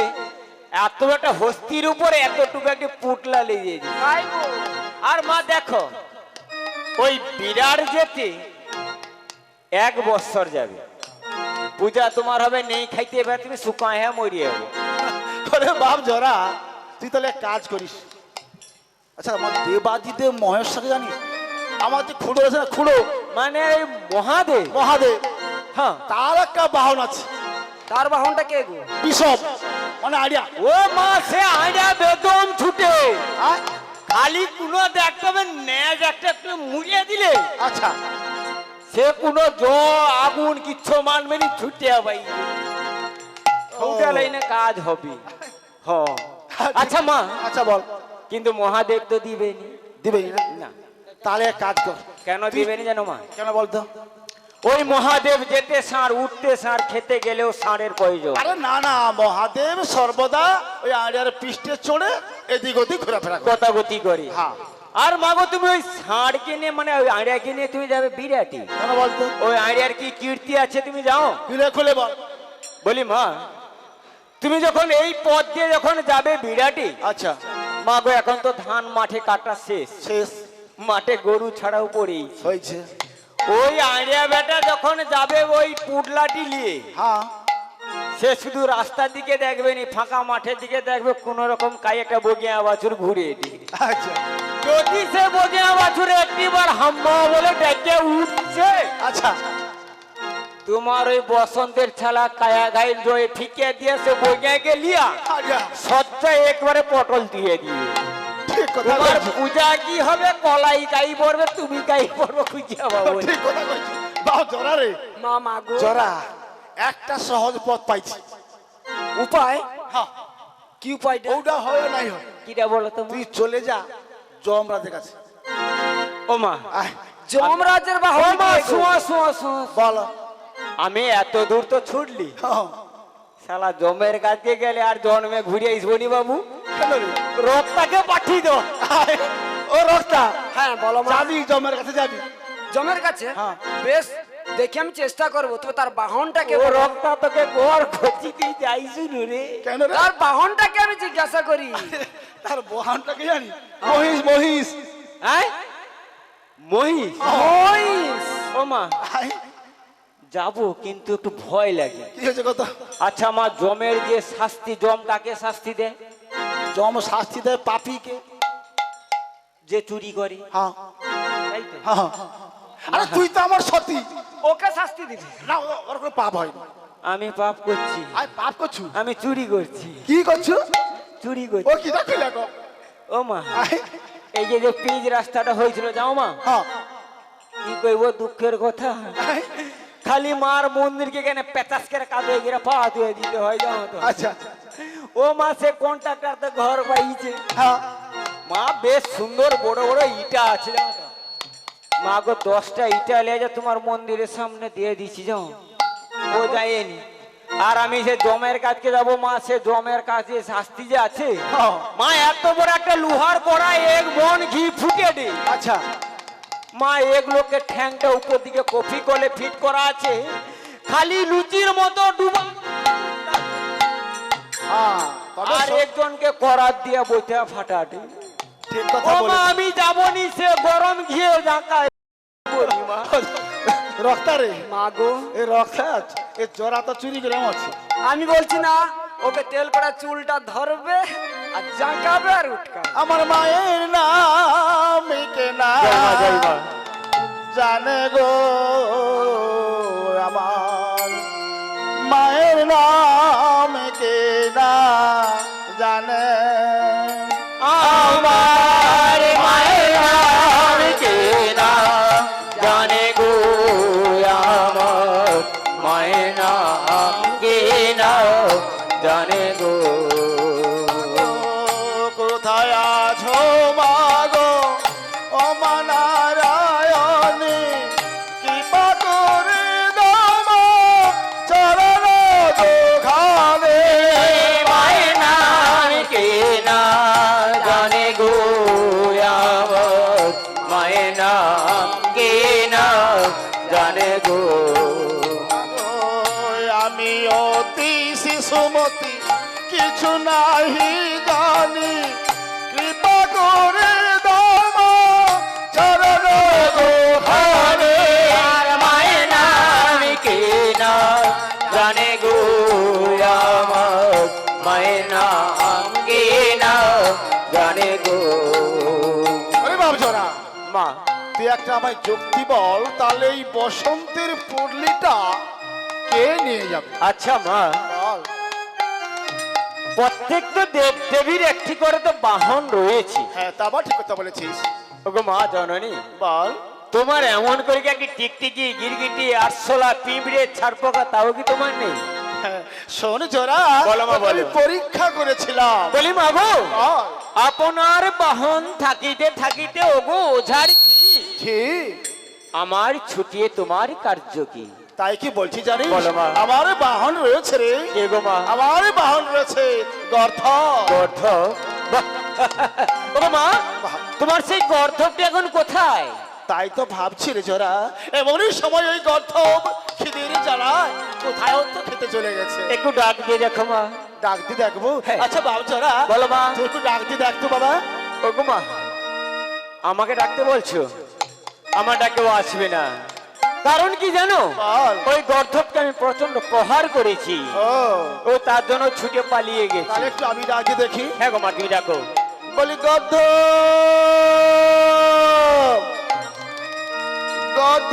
এত একটা হস্তির উপরে এতটুকু একটি পুটলা নিয়ে দিবি। তাই গো। আর মা দেখো, ওই বিরাট যেতে 1 বছর যাবে, পূজা তোমার হবে, নেই খাইতে এবার তুমি শুকায় হ্যাঁ মরিয়ে যাবে। ওরে বাপ জরা, তুই তাহলে এক কাজ করিস। আচ্ছা আমার দেবাদিদেব মহেশ্বরকে জানিস? আমার যে খুঁড়ো আছে না, খুঁড়ো মানে এই মহাদেব। মহাদেব, হ্যাঁ, তার একটা বাহন আছে, তার বাহনটা কে গো? বিষব, মানে আইডিয়া। ও মা সে আইডা বেদম ছুটে, হ্যাঁ? খালি কোনো দেখতে হবে ন্যাজ একটা একটু মুড়িয়ে দিলে আচ্ছা সে কোনো আগুন কিচ্ছু মানবে নি, ছুটে ভাই ছুটে লাইনে কাজ হবে। হ্যাঁ, আচ্ছা মা, আচ্ছা বল। কিন্তু মহাদেব তো দিবেনি। দিবেই না? না, তাহলে এক কাজ কর। কেন দিবেনি জানো মা? কেন বলতো? ওই মহাদেব যেতে ষাঁড়, উঠতে ষাঁড়, খেতে গেলেও ষাঁড়ের প্রয়োজন। আরে না না, মহাদেব সর্বদা ওই আড়িয়ার পৃষ্ঠে চড়ে এদিক ওদিক ঘোরাফেরা করে। গতাগতি করি। হ্যাঁ। আর মাগো তুমি ওই ষাঁড় কিনে মানে ওই আড়িয়া কিনে তুমি যাবে বিরাটি। কেন বলতো? ওই আড়িয়ার কি কীর্তি আছে তুমি যাও? খুলে খুলে বল। বলি মা, তুমি যখন এই পথ দিয়ে যখন যাবে বিরাটি, আচ্ছা মা গো এখন তো ধান মাঠে কাটা শেষ, শেষ মাঠে গরু ছাড়াও পড়েই। হয়েছে। ওই আড়িয়া বেটা যখন যাবে ওই পুডলাটি নিয়ে, হ্যাঁ সে শুধু রাস্তার দিকে দেখবে নি, ফাঁকা মাঠের দিকে দেখবে কোন রকম কাই একটা বগিয়া বাছুর ঘুরে দিই। আচ্ছা যদি সে বগিয়া বাছুরে একটিবার হাম্মা বলে ডেকে উঠছে, আচ্ছা তোমার ওই বসন্তের ছালা কায়া গাইল জয়ে ফিকে দিয়ে সে বগিয়াকে লিয়া আচ্ছা সজ্জা একবারে পটল দিয়ে দিয়ে। ঠিক কথা তোমার বলছিস। পূজা কি হবে, কলাই কাই পড়বে, তুমি কাই পড়বে খুঁজিয়া বাবু। ঠিক কথা বলছিস। বাহ জরা রে, মা মা গো। জরা একটা সহজ পথ পাইছি। উপায়? হ্যাঁ, কি উপায়টা? ওটা হবে নাই হয়। কিটা বলো তো? তুই চলে যা যমরাজের কাছে। ও মা, আয়, যমরাজের ও বাহন মা কে গো? শোয়া শোয়া শোয়া, বল। আমি এত দূর তো ছুটলি, হ্যাঁ, শালা জমের কাছে গেলে আর জন্মে ঘুরে আসবো নি বাবু। কেন রে? রথটাকে পাঠিয়ে দাও। আয়, ও রক্তা হ্যাঁ বলো মা। যাবি জমের কাছে যাবি? জমের কাছে? হ্যাঁ। বেশ, দেখি আমি চেষ্টা করবো। তবে তার বাহনটাকে ও বলো। রথটা তোকে গোয়ার খচিতে যাইছু রে। কেন রে? তার বাহনটাকে আমি জিজ্ঞাসা করি। তার বহানটাকে জানি? মহিষ মহিষ। হ্যাঁ, মহিষ। মহিষ। ও মা, আয়, যাবো কিন্তু একটু ভয় লাগে। কি হয়েছে কথা? আচ্ছা মা, জমের যে শাস্তি, জম কাকে শাস্তি দেয়? জম শাস্তি দেয় পাপীকে। যে চুরি করে, হ্যাঁ তাই তো? হ্যাঁ। আরে তুই তো আমার সতী। ওকে শাস্তি দিবি? না, ওর কোনো পাপ হয় না। আমি পাপ করছি, আয় পাপ করছু? আমি চুরি করছি, কি করছু? চুরি ও করছি। কি দেখি লাগো? ও মা, আয়, এই যে যে পিচ রাস্তাটা হয়েছিল, যাও মা, হ্যাঁ কি কইব দুঃখের কথা, আয়, খালি মার মন্দিরকে কেন পেঁচাস করে কাঁদে গিয়ে পা ধুয়ে দিতে হয়, যাও তো। আচ্ছা ও মা, সে কন্ট্রাক্টর তো ঘর পাইছে, হ্যাঁ মা বেশ সুন্দর বড় বড় ইটা আছে, যাও তো। মা গো 10টা ইটা লিয়ে যা তোমার মন্দিরের সামনে দিয়ে দিছি, যাও। ও যায়নি, আর আমি সে জমের কাজকে যাব মা, সে জমের কাজে শাস্তি যে আছে হ্যাঁ। মা, এত বড় একটা লোহার কড়াই 1 মণ ঘি ফুটে দে। আচ্ছা মা এগুলোকে ঠ্যাংটা উপর দিকে কফি কলে ফিট করা আছে, খালি লুচির মতো ডুবা, হ্যাঁ, তবে আর একজনকে করাত দিয়ে বইতে ফাটাটি। ঠিক কথা ও মা, বলেছিস। আমি যাবনি সে গরম ঘিয়ে ঢাকায়। রক্তারে মা গো, এই রক্তাচ এই জোড়া তো চুরি করে আছে। আমি বলছি না ওকে তেল করা চুলটা ধরবে আর জাঁকাবে আর উঠকাবে। আমার মায়ের নাম কে না জানে গো, আমার মায়ের নাম কে না জানে, আমার মায়ের নাম কে না জানে গো, আমার মায়ের নাম কে না জানে গো। কোথায় আছো মাগো ও মা নারায়ণী, কৃপা করে দাও চরণ দুখানে, মায়ের নাম কে না জানে গো, আমার মায়ের নাম কে না জানে গো। আমি অতি শিশুমতি কিছু নাহি জানি, কৃপা করে দাও চরণ দুখানে, আর মায়ের নাম কে না জানে গো, আমার মায়ের নাম কে না জানে গো। আরে বাপ জোড়া, মা, তুই একটা আমায় যুক্তি বল, তাহলে এই বসন্তের পুরলিটা কে নিয়ে যাবে? আচ্ছা মা, বল। প্রত্যেকটা দেব দেবীর একটি করে তো বাহন রয়েছে। হ্যাঁ, তা আবার ঠিক কথা বলেছিস। ওগো মা জননী, বল। তোমার এমন করে কি একটি টিকটিকি, গিরগিটি, আরশোলা, পিঁপড়ে, ছাড়পোকা তাও কি তোমার নেই? হ্যাঁ, শোন জোড়া, বলো মা, বলো। আমি পরীক্ষা করেছিলাম। বলি মা গো, বল। আপনার বাহন থাকিতে থাকিতে ওগো ওঝার ঝি, ঠিক আমার ছুটিয়ে তোমার কার্য কি? তাই কি বলছি জানিস? বলো মা। আমার বাহন রয়েছে রে, কে গো মা? আমার বাহন রয়েছে গর্ধ। গর্ধ? বাহ! ওগো মা, তোমার সেই গর্ধবটি এখন কোথায়? তাই তো ভাবছি রে জোড়া, এমনই সময় ওই গর্ধব খিদের জ্বালায় কোথায় তো খেতে চলে গেছে। একটু ডাক দিয়ে দেখো মা। ডাক দিয়ে দেখবো? হ্যাঁ। আচ্ছা বাবু জোড়া, বলো মা। তুই একটু ডাক দিয়ে দেখতো বাবা। ওগো মা, আমাকে ডাকতে বলছো? আমার ডাকেও আসবে না, কারণ কি জানো? বল। ওই গর্ধবকে আমি প্রচন্ড প্রহার করেছি, ও, ও তার জন্য ছুটে পালিয়ে গেছে। তাহলে একটু আমি ডাক দিয়ে দেখি। হ্যাঁ গো মা, তুমি ডাকো। বলি গর্ধ, গর্ধ,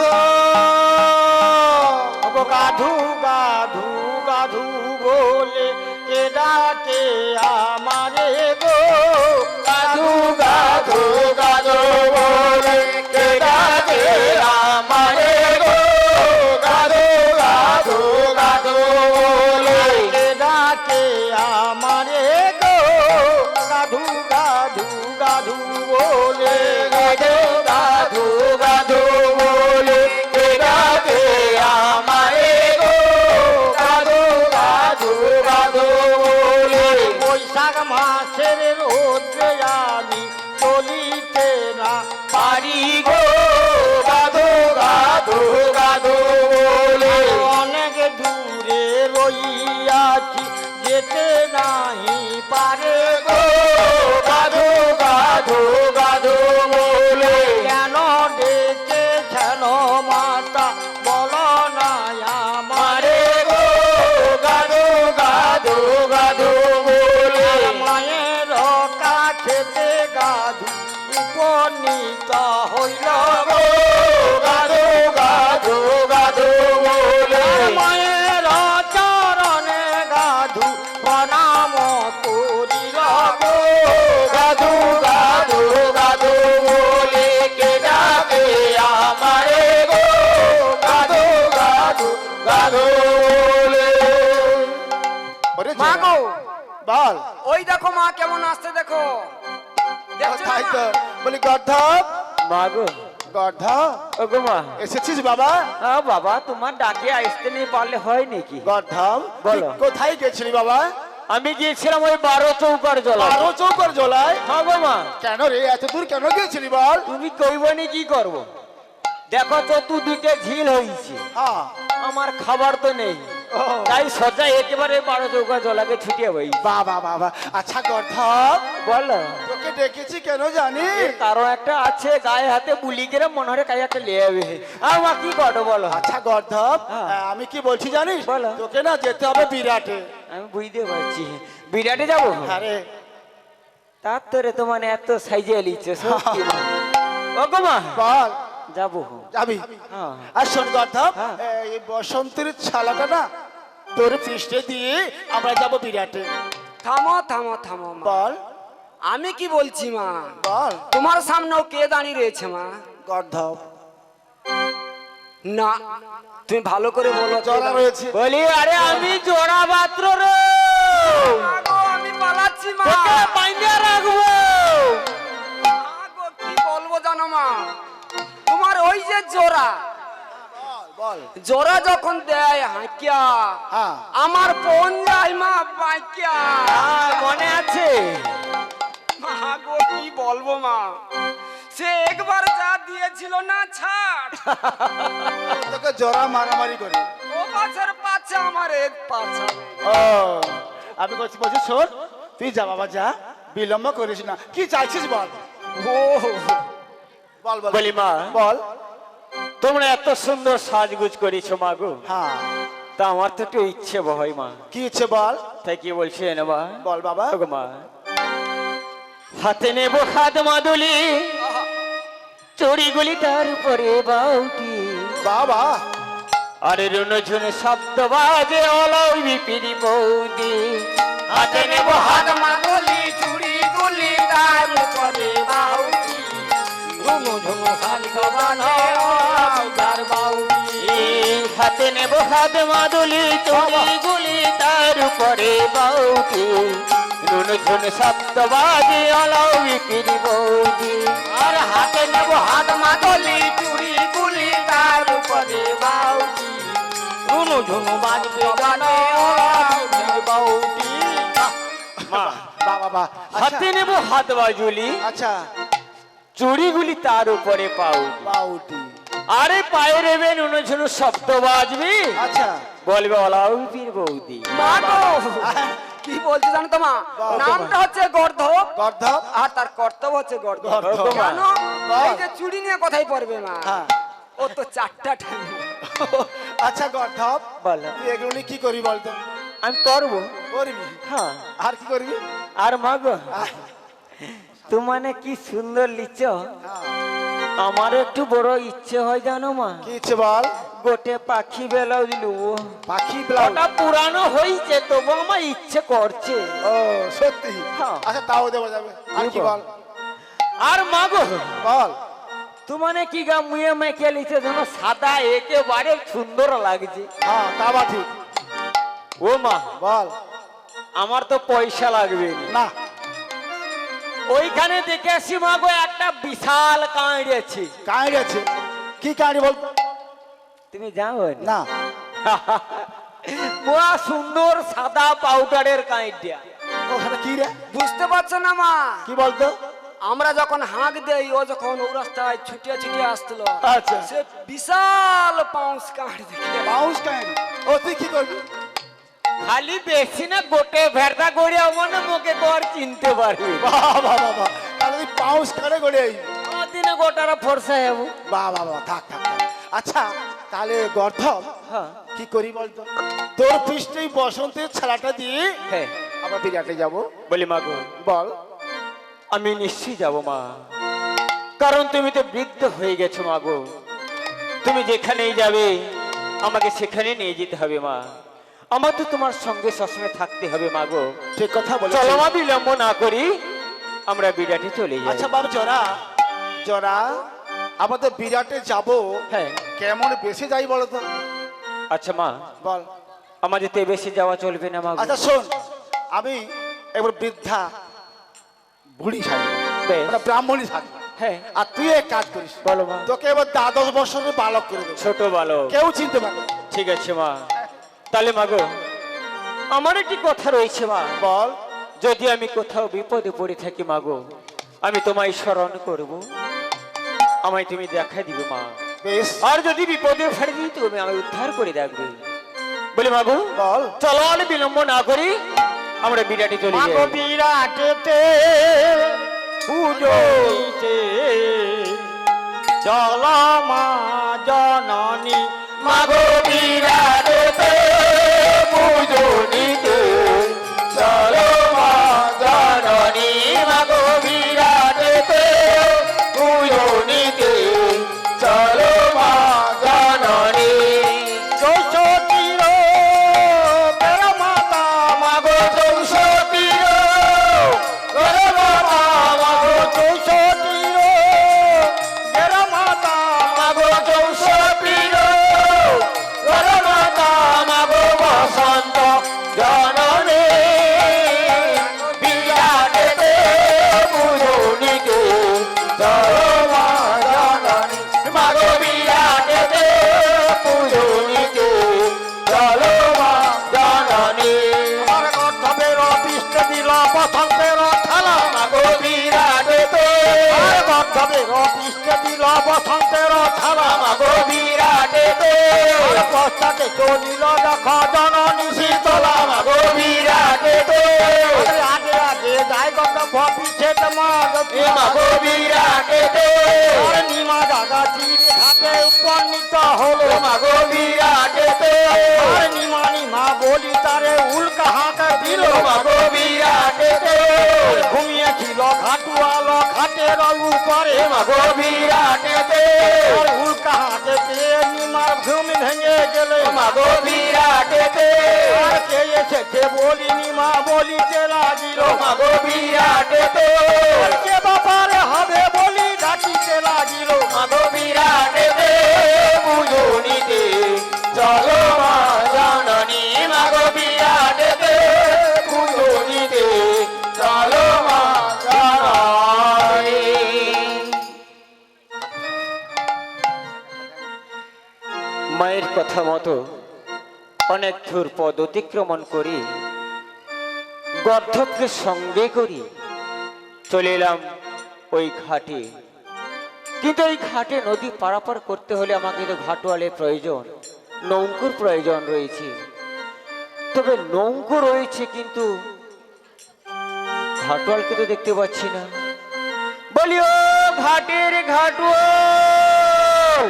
ওগো গাধু গাধু গাধু বলে কে ডাকে আমারে গো, গাধু গাধু গাধু বলে কে ডাকে আমারে গো, গাধু গাধু গাধু বলে কে ডাকে আমারে গো, গাধু গাধু গাধু বলে, গাধু গাধু গাধু বলে কে ডাকে আমারে গো, গাধু গাধু গাধু বলে। বৈশাখ মাসের রোদ্রে আমি চলিতে না পারি গো, গাধু গাধু গাধু বলে। অনেক দূরে রইয়াছি যেতে নাহি পারে গো, গাধু গাধু গাধু বলে। কেন ডেকেছেন মাতা বলো না আমারে গো, গাধু গাধু গাধু বলে। মায়ের কাছেতে গাধু উপনীত হইল গো, গাধু গাধু গাধু বলে। মায়ের চরণে গাধু প্রণাম করিল গো, গাধু গাধু গাধু বলে কে ডাকে আমারে গো, গাধু গাধু গাধু বলে। ওরে মা জোড়া, গো, বল। ওই দেখো মা কেমন আসছে দেখো, দেখছো না তাই মা? তো বলি গর্ধব, মা গো, গর্ধব ও গো মা, এসেছিস বাবা? বাবা তোমার ডাকে আসতে নেই পারলে হয় নাকি? গর্ধব বলো। তুই কোথায় গেছিলি বাবা? আমি গিয়েছিলাম ওই 12 চৌকার জলা। আরো চৌকর জলায়? হ্যাঁ গো মা। কেন রে এত দূর কেন গেছিলি বল? তুমি কইবনি কি করব? দেখো চতুর্দিকে ঝিল হয়েছে, হ্যাঁ। আমার খাবার তো নেই, ও, তাই সজা একেবারে 12 চৌকা জলাকে ছুটিয়ে বই। বাবা বাবা। আচ্ছা গর্ধব বলো। তোকে ডেকেছি কেন জানিস? কারো একটা আছে গায়ে হাতে বুলি করে মনে হয় কাই একটা লেবে। আমার কি করো বলো? আচ্ছা গর্ধব হ্যাঁ। আমি কি বলছি জানিস? বলো। তোকে না যেতে হবে বিরাটে। আমি বুঝতে পারছি বিরাটে যাবো। আরে তার তোরে তো মানে এত সাইজে লিচ্ছে সত্যি না। ও গো মা, বল যাবো। যাবি? হ্যাঁ। আর শোন গর্ধব হ্যাঁ। এই বসন্তের ছালাটা না তোর পৃষ্ঠে দিয়ে আমরা যাব বিরাটে। থামো থামো থামো মা। বল আমি কি বলছি মা? বল তোমার সামনেও কে দাঁড়িয়ে রয়েছে মা? গর্ধব না, তুমি ভালো করে বলো। জলা রয়েছে। বলি আরে আমি জোড়া পাত্র রে, মা গো, আমি পালাচ্ছি মা। তোকে বাইন্ধে রাখবো। মা গো, কি বলবো জানো মা? তোমার ওই যে জোড়া, বল জোড়া যখন দেয় হাঁকিয়া, হ্যাঁ আমার বোন যায় মা বাঁকিয়া। মনে আছে? মা গো, কি বলবো মা? সে একবার যা দিয়েছিল না ছাড়, তোকে জোড়া মারামারি করে। ও পাছের পাচ্ছে আমার এক পাছা। ও আমি বলছি শোন তুই যা বাবা যা, বিলম্ব করিস না। কি চাইছিস বল? ও বল বল বলি মা, বল। তোমরা এত সুন্দর সাজগুজ করেছো মা গো, হ্যাঁ তা আমার তো একটু ইচ্ছে হয় মা। কি ইচ্ছে বল? তাই কি বলছি না মা? বল বাবা। ও গো মা, হাতে নেব খাদ মাদুলি, চড়িগুলি তার উপরে বাউটি, বাবা আরে রুনঝুন শব্দ বাজে অলই বিপিরি বৌদি। হাতে নেব হাত মাগলি চুড়ি গুলি তার উপরে বাউটি, ঝুমু ঝুমু শাল গবানো তার বাউটি। হাতে নেব হাত মাদুলি, চড়িগুলি তার উপরে বাউটি, রুনঝুন শব্দ বাজে অলই বিপিরি বৌদি। আর হাতে নেব হাত মাগলি চুড়ি গুলি তার উপরে বাউটি, ঝুমু ঝুমু বাজবে গানে তার বাউটি। মা, বাবা বাবা হাতে নেব হাত বাজুলি, আচ্ছা চুড়িগুলি তার উপরে পাউ, বাউটি আরে পায়ে রেবে নুনঝুনু শব্দ বাজবি, আচ্ছা বলবে অলাউপির বৌদি। মা গো, কি বলছে জানো তো মা? বল। নামটা হচ্ছে গর্ধব গর্ধব আর তার কর্তব্য হচ্ছে গর্ধব। গর্ধব। কেন? বল। এই যে চুড়ি নিয়ে কথাই পড়বে মা, হ্যাঁ ও তো 4টা ঠ্যাং। আচ্ছা গর্ধব বলো। তুই এগুলো নিয়ে কি করি বলতো? আমি করবো। করবি? হ্যাঁ। আর কি করবি? আর মা গো, তোমানে কি সুন্দর লিচ, হ্যাঁ। আমারও একটু বড় ইচ্ছে হয় জানো মা, কি ইচ্ছে বল? গোটে পাখি বেলাও দিলু। পাখি ব্লাউজ? ওটা পুরানো হয়েছে তবু আমার ইচ্ছে করছে। ও সত্যি? হ্যাঁ। আচ্ছা তাও দেওয়া যাবে। আর কি বল? আর মা গো, বল তোমানে কি গা মুয়ে মেখে লিছে যেন সাদা একেবারে সুন্দর লাগছে। হ্যাঁ তা বা ঠিক। ও মা, বল। আমার তো পয়সা লাগবে না। না ওইখানে দেখে আসি মা গো একটা বিশাল কাঁড় আছে। কাঁড়ি আছে? কি কাঁড়ি বলতো? তুমি যাও না পুরা সুন্দর সাদা পাউডারের কাঁড়টা। ওখানে কি রে? বুঝতে পারছো না মা? কি বলতো? আমরা যখন হাঁক দেই ও যখন ও রাস্তায় ছুটিয়ে ছুটিয়ে আসছিল, আচ্ছা। সে বিশাল পাউস কাঁড় দেখে বাউন্স কাঁড়ি? ও তুই কি করবি? খালি বেশি না গোটে ভেড়া গড়িয়া মনে মুখে কর চিনতে পারবি। বাবা বাবা তাহলে তুই বাউন্স কাঁড়ে গড়ে দিনে গোটারা ফর্সা যাবো। বাবা বাবা থাক থাক থাক। আচ্ছা তাহলে গর্ধব হ্যাঁ কি করি বলতো? তোর পৃষ্ঠেই বসন্তের ছালাটা দিয়ে হ্যাঁ আমরা বিরাটে যাব। বলি মা গো, বল। আমি নিশ্চয়ই যাব মা, কারণ তুমি তো বৃদ্ধ হয়ে গেছো মা গো। তুমি যেখানেই যাবে আমাকে সেখানে নিয়ে যেতে হবে মা। আমার তো তোমার সঙ্গে সবসময় থাকতে হবে মা গো। ঠিক কথা বলে। চলো মা, বিলম্ব না করি আমরা বিরাটে চলে যাই। আচ্ছা বাবা জরা জরা আমাদের বিরাটে যাব হ্যাঁ কেমন বেশি যাই বলতো? আচ্ছা মা, বল। আমাদের তো বেশি যাওয়া চলবে না মা গো। আচ্ছা শোন, আমি এবার বৃদ্ধা বুড়ি থাকবো, বেশ। ব্রাহ্মণী থাকবো। হ্যাঁ। আর তুই এক কাজ করিস, বলো মা। তোকে এবার 10 বছরের বালক করে দেবো, ছোট বালক। কেউ চিনতে পারবে না। ঠিক আছে মা। তাহলে মাগো আমার একটি কথা রয়েছে মা। বল। যদি আমি কোথাও বিপদে পড়ে থাকি মাগো, আমি তোমায় স্মরণ করব, আমায় তুমি দেখা দিবে মা। বেশ, আর যদি বিপদে ফেলে দিই তুমি আমায় উদ্ধার করে রাখবে। বলে মাগো বল। চলো আর বিলম্ব না করি আমরা বিরাটে চলে মাগো যাই। বিরাটেতে পুজো দিতে চল মা জননী। মাগো বিরাটেতে পুজো দিতে চলো মা জননী। মাগো বিরাটেতে পুজো দিতে চলো মা জননী। চৌষট্টির বেড়া মাতা মাগো চৌষট্টির গরু বাবা। মাগো চৌষট্টির বেড়া মাতা মাগো চৌষট্টির গরু মাতা। মাগো বসন্ত জননী। বিরাটেতে পুজো দিতে চলো মা জননী। মাগো বিরাটেতে পুজো দিতে চলো মা জননী। আমার গর্ধবের পিষ্ট দিল বসন্তের খেলা। মাগো বিরাটেতে আর গর্ধবের পিষ্ট দিল বসন্তের খেলা। মাগো বিরাটেতে আর পশ্চাতে চলিল দেখ জননী শীতলা। মাগো বিরাটেতে আগে আগে যাই গর্ধব পিছেতে এ মাগো বিরাটেতে আর নিমা দাদা তীর ঘাটে উপনীত হলো। মাগো বিরাটেতে আর নিমা নিমা বলি তারে উল্কা হাঁকে দিল। মাগো বিরাটেতে ঘুমিয়েছিল ঘাটুয়াল ঘাটের উপরে। মাগো বিরাটেতে আর উল্কা হাঁকে পেয়ে নিমার ঘুম ভেঙে গেলে। মাগো বিরাটেতে আর কে এসেছে বলি নিমা বলিতে লাগিল। মাগো বিরাটেতে আর কে ব্যাপারে হবে বলি ডাকিতে লাগিল। মাগো বিরাটেতে পুজো নিতে চলো মা জননী। মাগো বিরাটেতে পুজো নিতে চলো মা জননী। মায়ের কথা মতো অনেক দূর পদ অতিক্রমণ করি গর্ধবকে সঙ্গে করি চলে এলাম ওই ঘাটে। কিন্তু এই ঘাটে নদী পারাপার করতে হলে আমাকে তো ঘাটওয়ালের প্রয়োজন, নৌকোর প্রয়োজন রয়েছে। তবে নৌকো রয়েছে কিন্তু ঘাটওয়ালকে তো দেখতে পাচ্ছি না। বলি ও ঘাটের ঘাটওয়াল,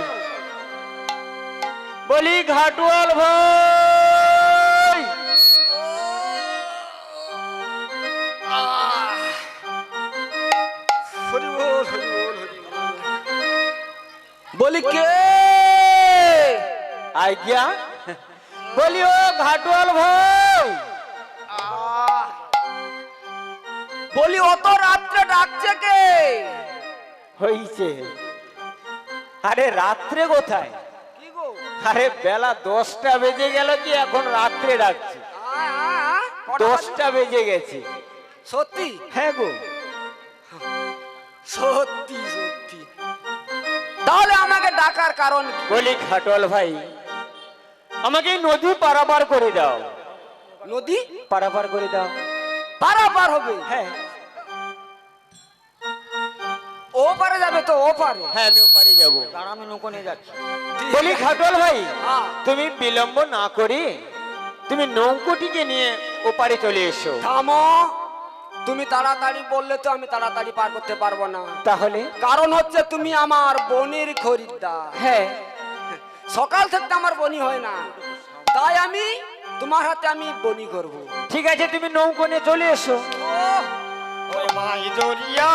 বলি ঘাটওয়াল ভাই। বলি কে? আজ্ঞা। বলি ও ঘাটওয়াল ভাই। বলি অত রাত্রে ডাকছে কে? হইছে। আরে রাত্রে কোথায়? আরে বেলা 10টা বেজে গেল কি এখন রাত্রে ডাকছে? 10টা বেজে গেছে। সত্যি? হ্যাঁ গো সত্যি সত্যি। তাহলে আমাকে ডাকার কারণ কি? বলি ঘাটওয়াল ভাই আমাকে এই নদী পারাপার করে দাও। নদী পারাপার করে দাও। পারাপার হবে? হ্যাঁ ও পারে যাবে তো? ও পারে? হ্যাঁ আমি ওপারে যাবো। দাঁড়া আমি নৌকো নিয়ে যাচ্ছি। বলি ঘাটওয়াল ভাই হ্যাঁ। তুমি বিলম্ব না করে তুমি নৌকোটিকে নিয়ে ওপারে চলে এসো। থামো, তুমি তাড়াতাড়ি বললে তো আমি তাড়াতাড়ি পার করতে পারবো না। তাহলে? কারণ হচ্ছে তুমি আমার বোনের খরিদ্দার। হ্যাঁ সকাল থেকে আমার বনি হয় না, তাই আমি তোমার হাতে আমি বনি করব। ঠিক আছে তুমি নৌকো নিয়ে চলে এসো। ওই মাই জরিয়া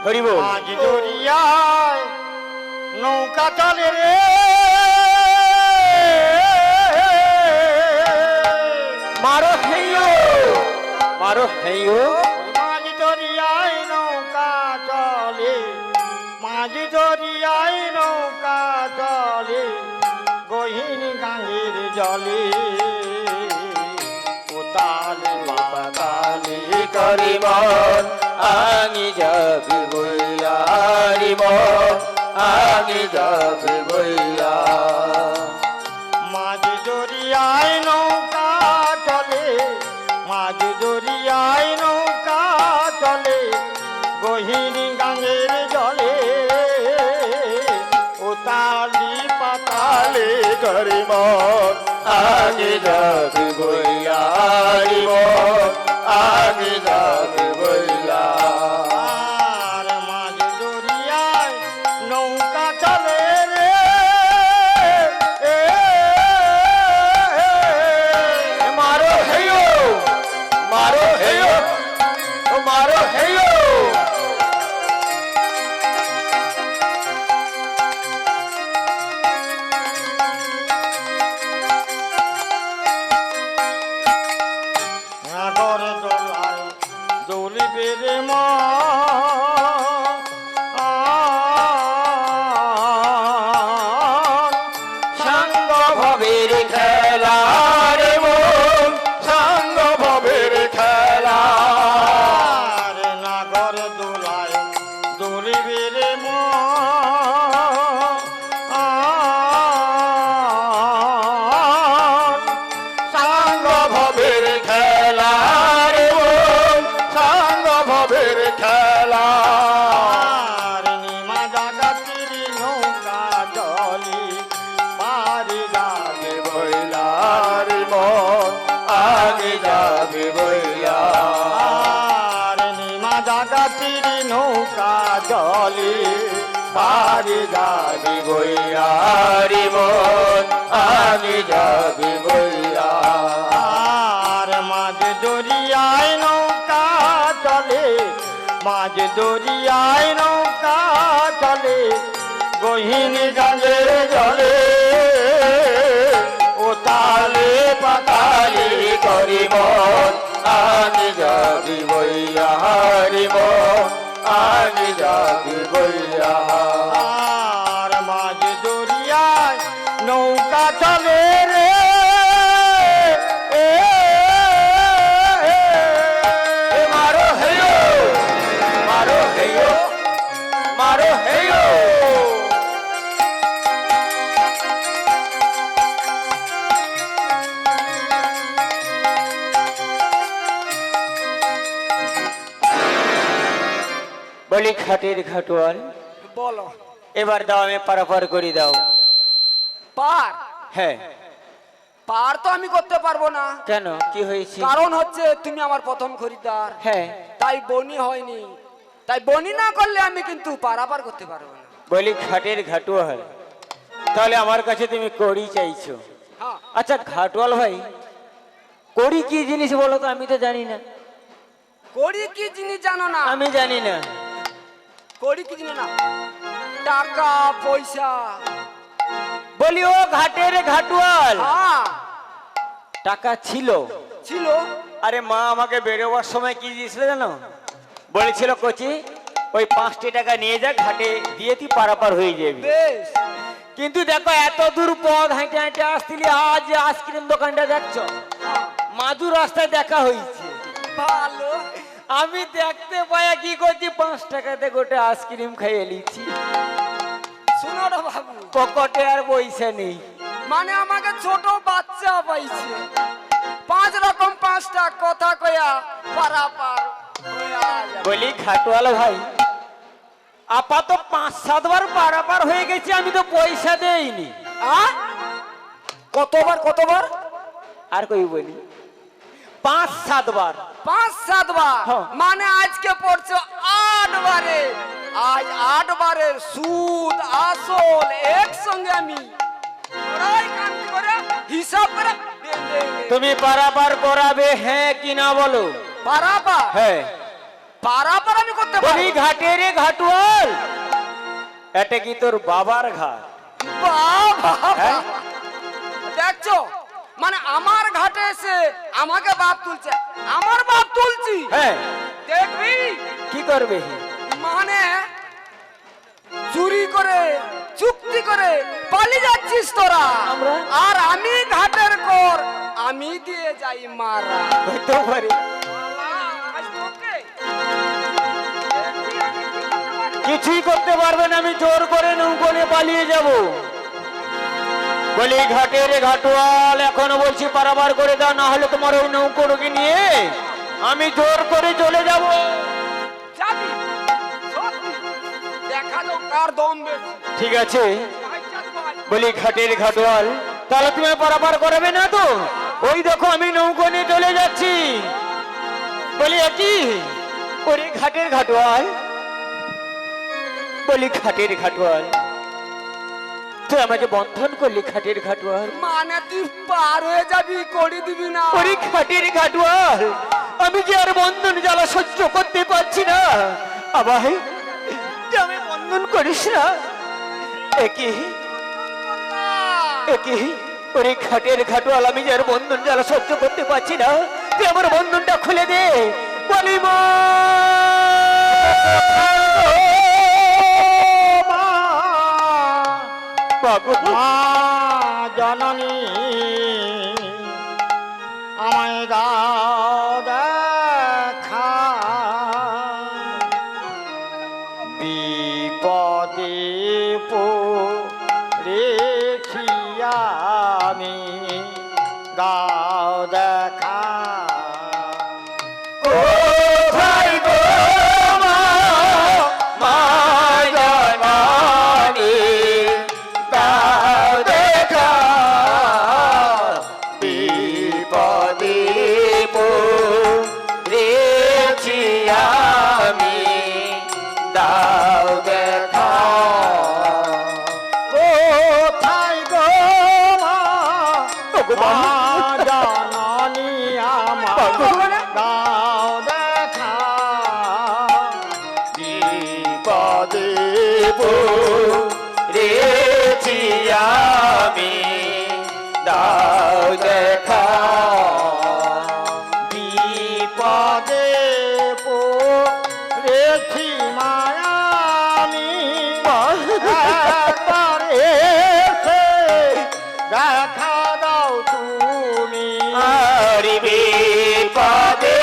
হরি বল। মাই জরিয়ায় নৌকা চলে রে। মারো হেইও, মারো হেইও। মাঝ দরিয়ায় নৌকা চলে, মাঝ দরিয়ায় নৌকা চলে, গহীন গাঙ্গের জলে। ও তালে বাবা তালে রে মন আগে যাবে বইয়া রে মন আগে যাবে বইয়া। মাঝ দরিয়ায় নৌকা চলে, মাঝ দরিয়ায় নৌকা চলে, গহীন গাঙ্গের জলে, ও তালি পাতালে করে মন আগে যাবে বইয়া রে মন আগে যাবে বইয়া। আর মাঝ দরিয়ায় নৌকা চলে রে, মারো হেয়ো মারো হেয়ো মারো হেয়ো। নাগর দোলায় দৌলিবে রে মন, সাঙ্গ ভবের খেলা রে মন সাঙ্গ ভবের খেলা। আর নাগর দোলায় দৌলিবে রে মন, সাঙ্গ ভবের খেলা রে মন সাঙ্গ ভবের খেলা। আর নিমা জাগাতির নৌকা জলি পারি যাবে বইলা রে মন আগে যাবে বইলা। আর নিমা জাগাতির নৌকা জলি পারি যাবে বইয়া রে মন আগে যাবে বইয়া। আর মাঝ দরিয়ায় নৌকা চলে, মাঝ দরিয়ায় নৌকা চলে, গহীন গাঙ্গের জলে, ও তালে পাতালে করি মন আগে যাবে বইয়া রে মন আগে যাবে বইয়া। আর মাঝ দরিয়ায় নৌকা চলে রে, মারো হেয়ো মারো হেয়ো মারো হেয়ো। বলি খাটের ঘাটোয়াল বলো। এবার দাও আমি পারাপার করে দাও। পার হ্যাঁ পার তো আমি করতে পারবো না, কেন কি হয়েছে? কারণ হচ্ছে তুমি আমার প্রথম খরিদ্দার, হ্যাঁ তাই বনি হয়নি, তাই বনি না করলে আমি কিন্তু পারাপার করতে পারবো না। বলি খাটের ঘাটোয়াল, তাহলে আমার কাছে তুমি কড়ি চাইছো। হ্যাঁ, আচ্ছা ঘাটোয়াল ভাই, কড়ি কি জিনিস বলো তো? আমি তো জানি না। কড়ি কি জিনিস জানো না? আমি জানি না। কড়ি কি জিনিস না? টাকা পয়সা। বলি ও ঘাটের ঘাটোয়াল, হ্যাঁ টাকা ছিল। ছিল। আরে মা আমাকে বেরোবার সময় কি দিয়েছিল জানো? বলেছিল কচি ওই 5টি টাকা নিয়ে যা, ঘাটে দিয়ে তুই পারাপার হয়ে যাবি। বেশ, কিন্তু দেখো এত দূর পথ হেঁটে হেঁটে আসছিলি, আজ আইসক্রিম দোকানটা দেখছো, মাদুর রাস্তায় দেখা হয়েছে। ভালো। আমি দেখতে পাই কি করছি, 5 টাকাতে গোটা আইসক্রিম খাইয়ে নিচ্ছি। শুনো রে বাবু, পকেটে আর পয়সা নেই। মানে আমাকে ছোট বাচ্চা পাইছে, 5 রকম 5টা কথা কয়া পারাপার হইয়া যাবে। বলি খাটওয়াল ভাই, আপাতত 5-7 বার পারাপার হয়ে গেছে, আমি তো পয়সা দেইনি। কতবার কতবার? আর কই বলি 5-7 বার। 5-7 বার, হ্যাঁ। মানে আজকে পড়ছে 8 বারে। আজ 8 বারের সুদ আসল একসঙ্গে আমি ওরাই কান্তি করে হিসাব করে দে। তুমি পারাপার করাবে হ্যাঁ কি না বলো? পারাপার? হ্যাঁ। পারাপার আমি করতে বলি পারি। ঘাটে রে ঘাটওয়াল, এটা কি তোর বাবার ঘাট? বাবা, হ্যাঁ? দেখছো, মানে আমার ঘাটে এসে আমাকে বাপ তুলছে, আমার বাপ তুলছি। হ্যাঁ, দেখবি কি করবে? মানে চুরি করে চুক্তি করে পালিয়ে যাচ্ছিস তোরা, আমরা? আর আমি ঘাটের কর আমি দিয়ে যাই মারা। হইতেও পারে। আজ তোকে কিছুই করতে পারবে না, আমি জোর করে নৌকো নিয়ে পালিয়ে যাব। বলি ঘাটের ঘাটওয়াল, এখনো বলছি পারাবার করে দাও, না হলে তোমার ওই নৌকোকে নিয়ে আমি জোর করে চলে যাব। যাবি সত্যি দেখা যাও কার দম বেশি। ঠিক আছে, ভাই চাঁদ ভাই, বলি ঘাটের ঘাটওয়াল, তাহলে তুমি পারাবার করবে না তো? ওই দেখো আমি নৌকো নিয়ে চলে যাচ্ছি। বলি একই, ওরে ঘাটের ঘাটওয়াল, বলি ঘাটের ঘাটওয়াল, তুই আমাকে বন্ধন করলি ঘাটের ঘাটওয়াল। মানে তুই পার হয়ে যাবি, করে দিবি না। ওরে ঘাটের ঘাটওয়াল, আমি যে আর বন্ধন জ্বালা সহ্য করতে পারছি না। আবার তুই আমি বন্ধন করিস না। একই একই, ওরে ঘাটের ঘাটওয়াল, আমি যে আর বন্ধন জ্বালা সহ্য করতে পারছি না, তুই আমার বন্ধনটা খুলে দে। বলি মা বাবু, মা জননী আমায় দাও দেখা, বিপদে পড়েছি আমি, দাও দেখা। কোথায় গো মা, মা জননী, দাও দেখা, বিপদে পড়েছি আমি, দাও দেখা। কোথায় গো মা, ওগো মা বাবা, জননী আমার, দাও দেখা। বিপদে পড়েছি আমি, দাও দেখা। বিপদে পড়েছি মায়া আমি, একবার এসে দেখা দাও তুমি। আর বিপদে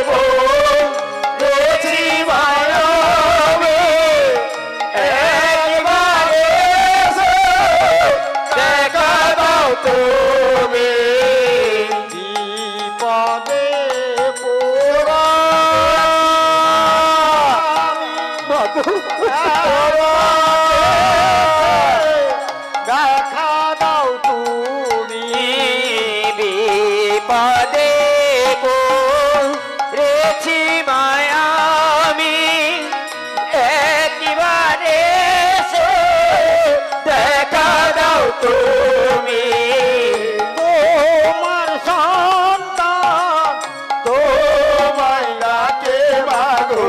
পড়েছি মায়ামি, একবার এসে দেখা দাও তুমি। বিপদে পড়া দেখা দাও তুমি। বিপদে পড়েছি মায়ামি, একবারে এসে দেখা দাও তুমি। তোমার সন্তান তোমায় ডাকে মাগো,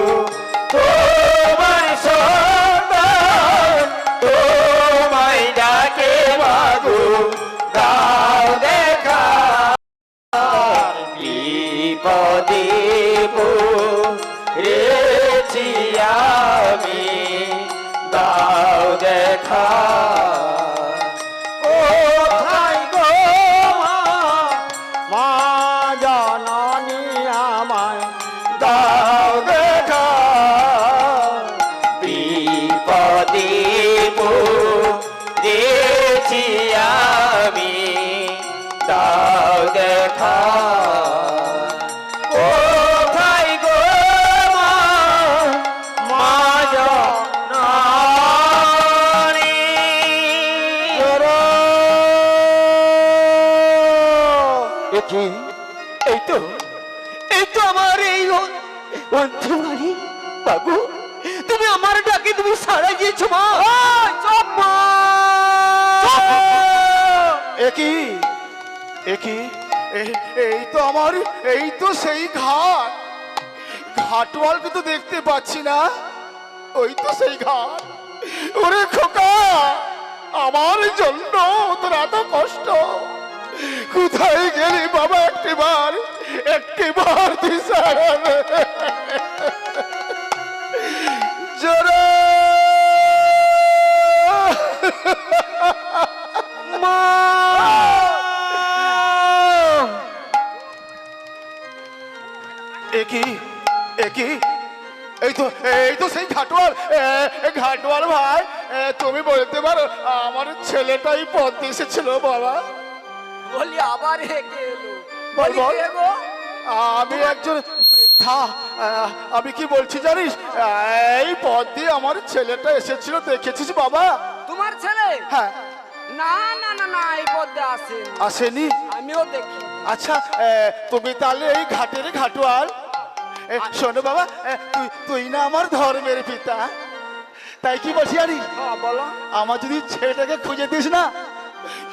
তোমার সন্তান তোমায় ডাকে মাগো, দাও দেখা। বিপদে পড়েছি আমি, দাও দেখা। কোথায় গো মা, মা জননী আমায় দাও দেখা। বিপদে পড়েছি আমি, দাও দেখা। কোথায় গো মা, মা জননী। কি এই তো আমার এই অন্তর্বাণী। বাবু, তুমি আমার ডাকে তুমি সাড়া দিয়েছো মা। চুপ মা। একই একই, এই তো আমার, এই তো সেই ঘাট। ঘাটওয়ালকে তো দেখতে পাচ্ছি না, ওই তো সেই ঘাট। ওরে খোকা, আমার জন্য তোর এত কষ্ট, কোথায় গেলি বাবা? একটিবার তুই সারা জোরে মা, একই একই, এই তো এই তো সেই ঘাটওয়াল ঘাটওয়াল ভাই, তুমি বলতে পারো আমার ছেলেটাই পথ এসেছিল বাবা। বলি আবার হেগে এলো। বল, বলি বল। কে গো? আমি একজন বৃদ্ধা, আমি কি বলছি জানিস, এই পথ দিয়ে আমার ছেলেটা এসেছিল, দেখেছিস বাবা? তোমার ছেলে? হ্যাঁ। না না না না, এই পথে আসেন। আসেনি? আমিও দেখি। আচ্ছা, তুমি তাহলে এই ঘাটের ঘাটওয়াল? শোনো বাবা, তুই না আমার ধর্মের পিতা, তাই কি বলছি জানিস, হ্যাঁ বলো। আমার যদি ছেলেটাকে খুঁজে দিস না,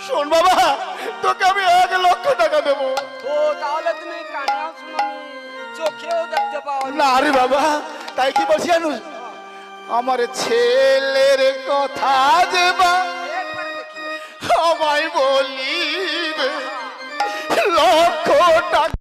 শোন বাবা, তোকে আমি 1,00,000 টাকা দেবো। ও তাহলে তুমি কানেও শুনোনি, চোখেও দেখতে পাও না। না রে বাবা, তাই কি বলছি জানিস, আমার ছেলের কথা যে বা একবারে দেখি। আমায় বলিবে 1,00,000 টাকা।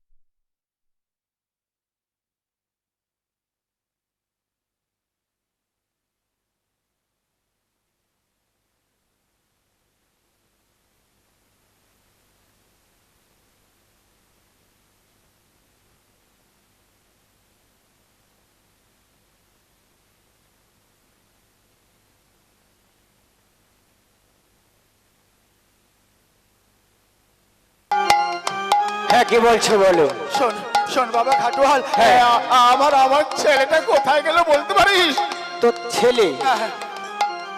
হ্যাঁ, কি বলছো বলো। শোন শোন বাবা ঘাটওয়াল, হ্যাঁ। আমার ছেলেটা কোথায় গেল বলতে পারিস? তোর ছেলে? হ্যাঁ,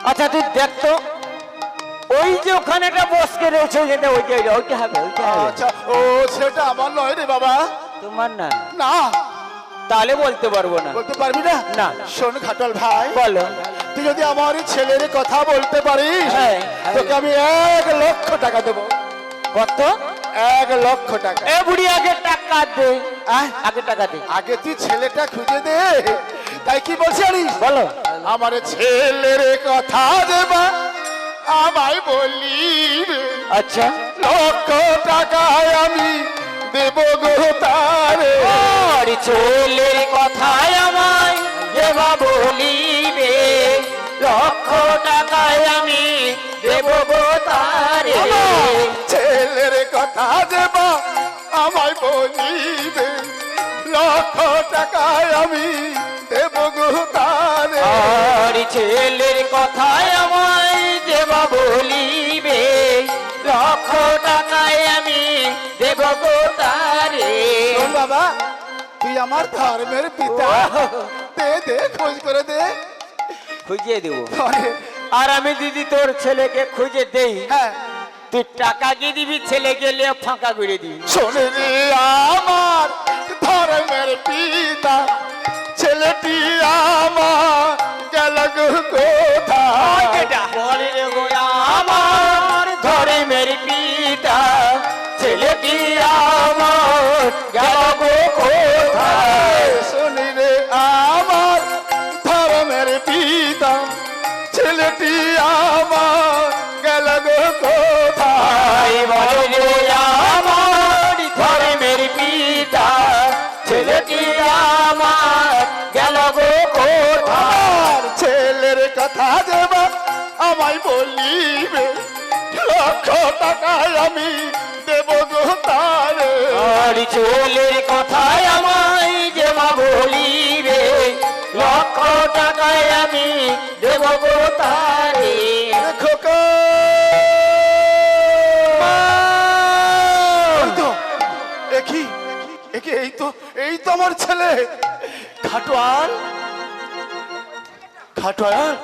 আচ্ছা তুই দেখ তো, ওই যে ওখানে একটা বসকে রয়েছে, ওইটা ওইটা ওইটা হবে, ওইটা হবে। আচ্ছা, ও সেটা আমার নয় রে বাবা। তোমার না? না, তাহলে বলতে পারবো না। বলতে পারবি না? না। শোন ঘাটওয়াল ভাই, বলো। তুই যদি আমার ছেলের কথা বলতে পারিস, হ্যাঁ। তোকে আমি 1,00,000 টাকা দেবো। কত? 1,00,000 টাকা। এ বুড়ি আগে টাকা দে, আগে টাকা দে। আগে তুই ছেলেটা খুঁজে দে, তাই কি বলছি জানিস, বলো। আমার ছেলের কথা দেবা আমায় বলিবে, আচ্ছা 1,00,000 টাকায় আমি দেব গো তারে। আর ছেলের কথায় আমায় দেবা বলিবে, 1,00,000 টাকায় আমি দেব গো তারে। আমার ছেলের কথা দেবা আমায় বলিবে, 1,00,000 টাকায় আমি দেব গো তারে। আর ছেলের কথায় আমায় দেবা বলিবে, 1,00,000 টাকায় আমি দেব গো তারে। শোন বাবা, তুই আমার ধর্মের পিতা, দে দে, খোঁজ করে দে। খুঁজে দেব। অনেক- আর আমি দিদি তোর ছেলেকে খুঁজে দেই, হ্যাঁ, তুই টাকা কি দিবি, ছেলে গেলে ফাঁকা করে দিবি। শোনে রে আমার ধর্মের পিতা, ছেলেটি আমার গেল গো কোথায়? বলে রে গো আমার ধর্মের পিতা, ছেলেটি আমার গেল গো কোথায়। শোনে রে আমার ধর্মের পিতা, ছেলেটি আমার গেল গো কোথায়? বলে রে আমার ধর্মের পিতা, ছেলেটি আমার গেল গো কোথায়। আমার ছেলের কথা দেবা আমায় বলিবে, 1,00,000 টাকায় আমি দেব গো তারে। আর ছেলের কথায় আমায় যেমা বলিবে, 1,00,000 টাকায় আমি দেব গো তারে। দেখো গো, এই তো এই তো আমার ছেলে ঘাটওয়াল। ঘাটওয়াল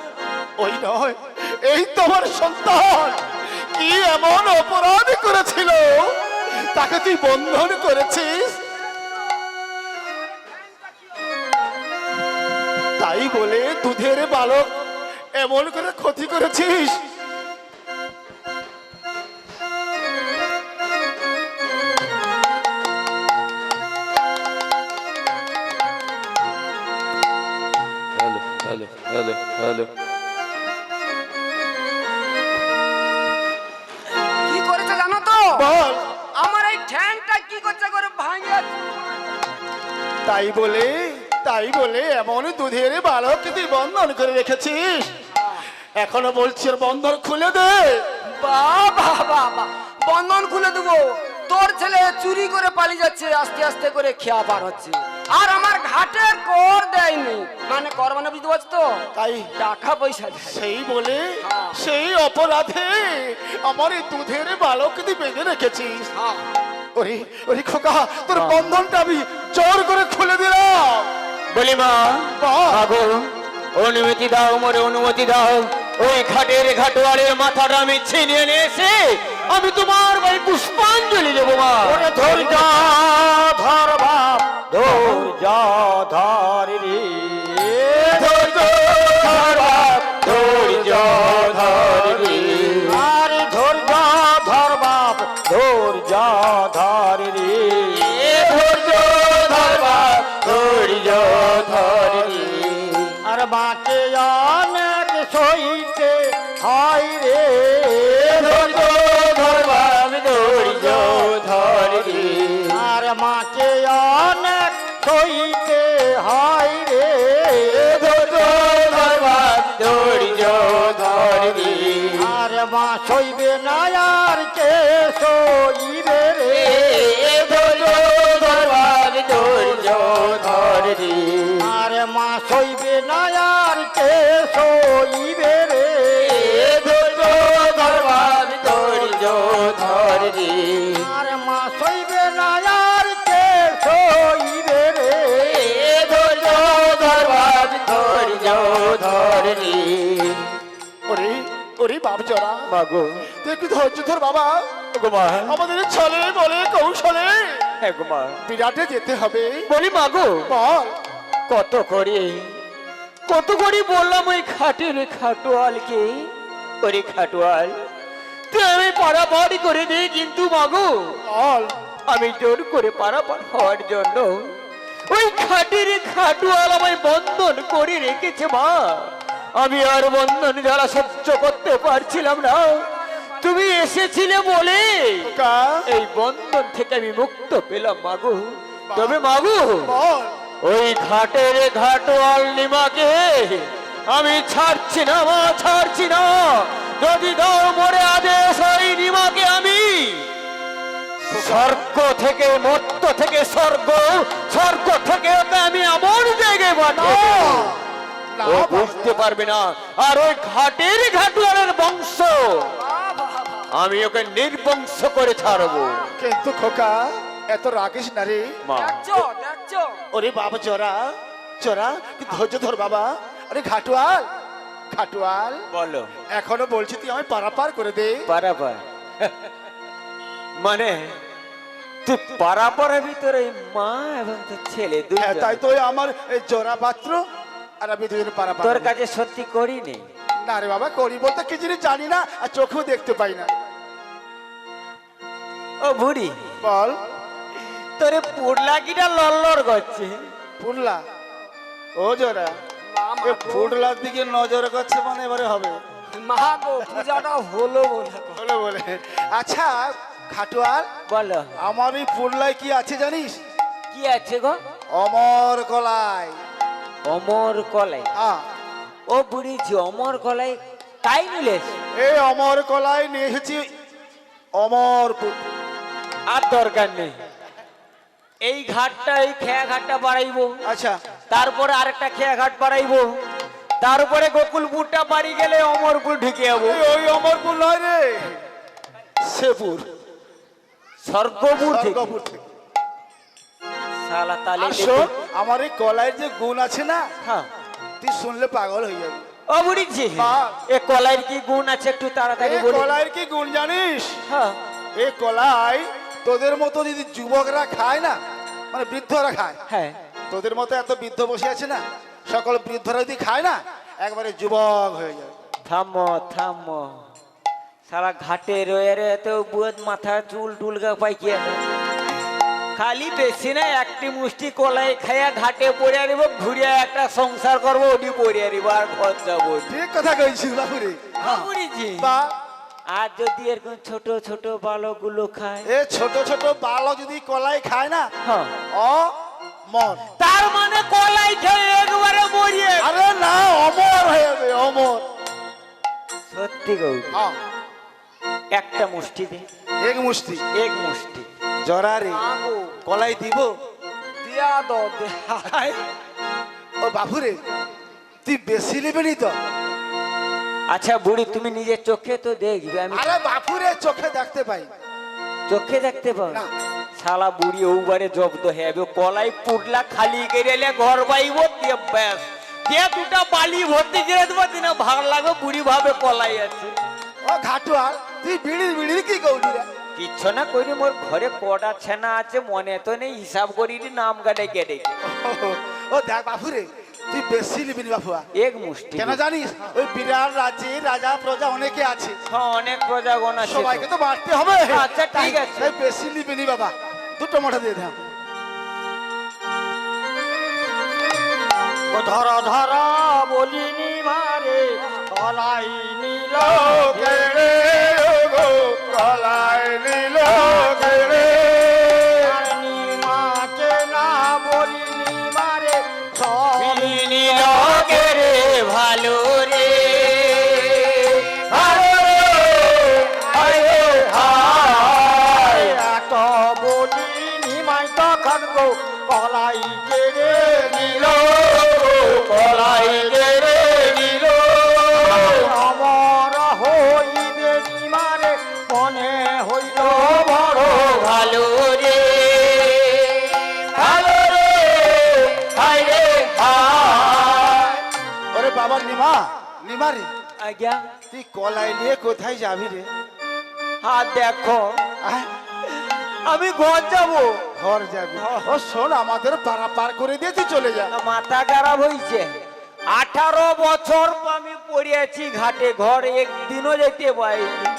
ওই নয়, এই তো আমার সন্তান। কি এমন অপরাধ করেছিল, তাকে তুই বন্ধন করেছিস, তাই বলে দুধের বালক এমন করে ক্ষতি করেছিস। হ্যালো। কি করেছে জানো তো? বল। আমার এই ঠ্যাংটা কি করছে করে ভাঙে। তাই বলে এমন দুধের বালক তুই বন্ধন করে রেখেছিস, এখনো বলছি ওর বন্ধন খুলে দে। বাবা বাবা, বন্ধন খুলে দেবো? তোর ছেলে চুরি করে পালিয়ে যাচ্ছে, আস্তে আস্তে করে খেয়া পার হচ্ছে। আর আমার ঘাটের কর দেয়নি, মানে কর মানে বুঝতে পারছো তো, তাই টাকা পয়সা দেয়। সেই বলে হ্যাঁ। সেই অপরাধে আমার এই দুধের বালক তুই বেঁধে রেখেছিস। হ্যাঁ। ওরে ওরে খোকা, তোর বন্ধনটা আমি জোর করে খুলে দিলাম। বলি মা, মা। মাগো অনুমতি দাও, মোরে অনুমতি দাও, ওই ঘাটের ঘাটওয়ালের মাথাটা আমি ছিনিয়ে নিয়ে এসে আমি তোমার ভাই পুষ্পাঞ্জলি দেবো মা। ওরে ধৈর্য ধর বাপ, ধৈর্য ধর রে, ধৈর্য ধর বাপ, ধৈর্য ধর রে। আরে ধৈর্য ধর বাপ, ধৈর্য ধর রে, ধৈর্য ধর বাপ, ধৈর্য ধর রে। আর বাঁকে অনেক সইতে হয় রে, ধৈর্য ধর বাপ, ধৈর্য ধর রে। আর মাকে অনেক সইতে হয় রে, ধৈর্য ধর বাপ, ধৈর্য ধর রে। আর মা সইবে না আর কে সইবে রে, ধৈর্য ধর বাপ, ধৈর্য ধর রে। আর মা সইবে না আর কে সইবে রে, ধৈর্য ধর বাপ, ধৈর্য ধর রে। আর মা সইবে না আর কে সইবে রে, ধৈর্য ধর বাপ, ধৈর্য ধর রে। ওরে ওরে বাপ জরা, মাগো, তুই একটু ধৈর্য ধর বাবা। গো মা, আমাদের ছলে বলে কৌশলে হ্যাঁ গো মা। বিরাটে যেতে হবে। বলি মাগো, বল কত করি বললাম ওই খাটের খাটোয়ালকে, ওরে খাটোয়াল তুই আমি পারাপারি করে দিই, কিন্তু মাগো বল আমি জোর করে পারাপার হওয়ার জন্য ওই খাটের খাটোয়াল আমায় বন্ধন করে রেখেছে মা। আমি আর বন্ধন যারা সহ্য করতে পারছিলাম না, তুমি এসেছিলে বলে খোকা, এই বন্ধন থেকে আমি মুক্ত পেলাম মাগো। তবে মাগো, বল ওই ঘাটের ঘাটোয়াল নিমাকে আমি ছাড়ছি না মা, ছাড়ছি না। যদি দাও মোরে আদেশ, ওই নিমাকে আমি স্বর্গ থেকে মর্ত থেকে স্বর্গ, স্বর্গ থেকে ওকে আমি এমন জায়গায় পাঠাবো না ও বাবা। বুঝতে পারবে না। আর ওই ঘাটের ঘাটুয়ালের বংশ আমি ওকে নির্বংশ করে ছাড়বো কিন্তু খোকা, এত রাগিস না রে। মা। দেখছো দেখছো, ওরে বাবা চোরা চোরা, তুই ধৈর্য ধর বাবা। আরে ঘাটুয়াল ঘাটুয়াল, বলো এখনো বলছি তুই আমি পারাপার করে দে। পারাপার মানে তুই পারাপারের ভিতরে মা এবং তোর ছেলে দুই, হ্যাঁ, তাই তো ওই আমার এই জোড়া পাত্র আর আমি দুজন পারাপার। তোর কাছে সত্যি করিনি। না রে বাবা, করি বলতে কি জিনিস জানি না, আর চোখেও দেখতে পাই না। ও বুড়ি, বল তোরে পুরলাকিটা লল্লর করছে। পুরলা ও জোড়া, এ পুরলার দিকে নজর করছে মানে এবারে হবে মা গো পূজাটা হলো বলে গো। বলে বলে। আচ্ছা ঘাটুয়াল, বলো আমার এই পুরলায় কি আছে জানিস? কি আছে গো? অমর কলাই। অমর কলাই? হ্যাঁ, ও বুড়ি জি, অমর কলাই তাই নিলেস? এই অমর কলাই নিয়ে এসেছি অমর পুত্র। আর দরকার নেই, এই ঘাটটা এই খেয়া ঘাটটা বাড়াইবো, আচ্ছা, তারপরে আরেকটা খেয়া ঘাট বাড়াইবো, তারপরে গোকুলপুরটা বাড়ি গেলে অমরপুর ঢুকে যাবো। ওই অমরপুর নয় রে, সেপুর, স্বর্গপুর থেকে স্বর্গপুর থেকে। শালা তালে আর শোন, আমার এই কলাইয়ের যে গুণ আছে না, হ্যাঁ। তুই শুনলে পাগল হয়ে যাবি। ও বুড়ি জি, বাহ। এ কলাইয়ের কি গুণ আছে একটু তাড়াতাড়ি এই বলি। কলাইয়ের কি গুণ জানিস? হ্যাঁ। এই কলাই তোদের মতো যদি যুবকরা খায় না, মানে বৃদ্ধরা খায়, হ্যাঁ। তোদের মতো এত বৃদ্ধ বসে আছে না, সকল বৃদ্ধরা যদি খায় না, একবারে যুবক হয়ে যায়। থামো থামো, সারা ঘাটে রয়ে রে তো বুধ মাথা চুল টুলগা পাইকি খালি বেশি না একটি মুষ্টি কলাই খাইয়া ঘাটে পড়ে আনিব, ঘুরিয়া একটা সংসার করবো, ওটি পড়ে আনিব আর ঘর যাবো। ঠিক কথা কইছিস বাবুরে। বুড়িজি, বা আর যদি এরকম ছোট ছোট বালকগুলো খায়, এ ছোট ছোট বালক যদি কলাই খায় না, হ্যাঁ, অ মর, তার মানে কলাই খেয়ে একবারে মরিয়ে। আরে না, অমর হয়ে যাবে, অমর। সত্যি গো, হ্যাঁ, একটা মুষ্টি দে, এক মুষ্টি এক মুষ্টি। জরারে মা গো কলাই দিব, দেয়া দো ও বাপুরে তুই বেশি নেবেনি তো? আচ্ছা বুড়ি, তুমি নিজের চোখে তো দেখবে, আমি আরে বাপুরে চোখে দেখতে পাই চোখে দেখতে পাও না। শালা বুড়ি ওবারে জব্দ হবে, কলাই পুটলা খালি গেলে ঘর বাইব দিয়ে ব্যাস দিয়ে দুটা বালি ভর্তি করে দেবো দিনে ভাগ লাগবে, বুড়ি ভাবে কলাই আছে। ও ঘাটুয়াল তুই বিড়ি বিড়ি কি করবি রে? কিচ্ছু না করি, মোর ঘরে কটা ছেনা আছে মনে তো নেই, হিসাব করি নাম গাড়ে কেটে ও দেখ বাপুরে তুই বেশি নিবিনি বাপুয়া। এক মুষ্টি। কেন জানিস ওই বিরাট রাজ্যে রাজা প্রজা অনেকে আছে, হ্যাঁ অনেক প্রজাগণ আছে তো। সবাইকে তো বাড়তে হবে। আচ্ছা, ঠিক আছে। তাই বেশি নিবিনি বাবা, দুটো মোটা দিয়ে দাও। ধর ধর বলিনি মারে কলাই নিল কেড়ে গো কলাই নিল কেড়ে। মাকে না বলিনি মারে সব নিল রে ভালো রে ভালো রে, হায় রে হায়। এত বলিনি মাই তখন গো কলাই কেড়ে নিল কলাই কেড়ে নিল। অমর হইবে নিমারে মনে হইল বড় ভালো রে ভালো রে, হায় রে হায়। ওরে বাবা নিমা, নিমা রে আজ্ঞা। তুই কলাই নিয়ে কোথায় যাবি রে? হ্যাঁ দেখো, আহ, আমি ঘর যাবো। ঘর যাবি? ও শোন, আমাদের পাড়া পার করে দিয়ে তুই চলে যা। মাথা খারাপ হয়েছে, 18 বছর আমি পড়িয়েছি ঘাটে, ঘর একদিনও যেতে পাইনি।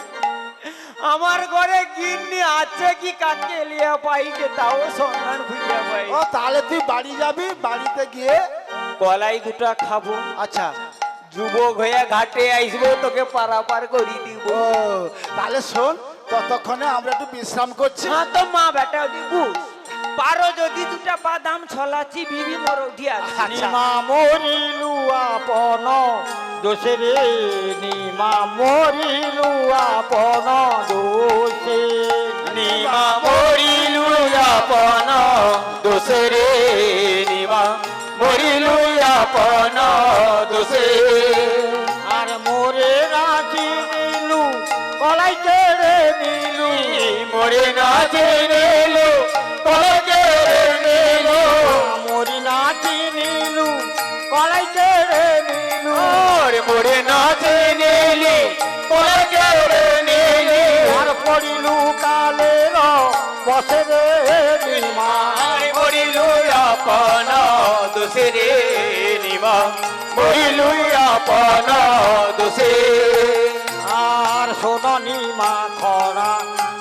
আমার ঘরে গিন্নি আছে কি কাকে লিয়া পাইছে তাও সন্ধান খুঁজে পাই। ও তাহলে তুই বাড়ি যাবি, বাড়িতে গিয়ে কলাই দুটা খাবো, আচ্ছা। যুবক হয়ে ঘাটে আসবো, তোকে পারাপার করি দিব। ও তাহলে শোন, ততক্ষণে আমরা একটু বিশ্রাম করছি। হ্যাঁ তো মা বেটা দিব, পারো যদি দুটা বাদাম ছলাচি বিবি মোর উঠিয়া আচ্ছা। নিমা মরিলু আপন দোষে রে নিমা মরিলু আপন দোষে নিমা মরিলু আপন দোষে রে নিমা মরিলু আপন দোষে। আর মোরে রাখি নিলু কলাই কেড়ে নিলু মোরে না জেনেলো কলাই কেড়ে নিলো, মোরি নাচি নিলু কলাই কেড়ে নিলু ওরে মোরে না জেনেলি কলাই কেড়ে নিলি। আর পড়িলু কালের বসে রে নিমা আরে মরিলু আপন দোষে রে নিমা মরিলু আপন দোষে। আর শোনি মা খরা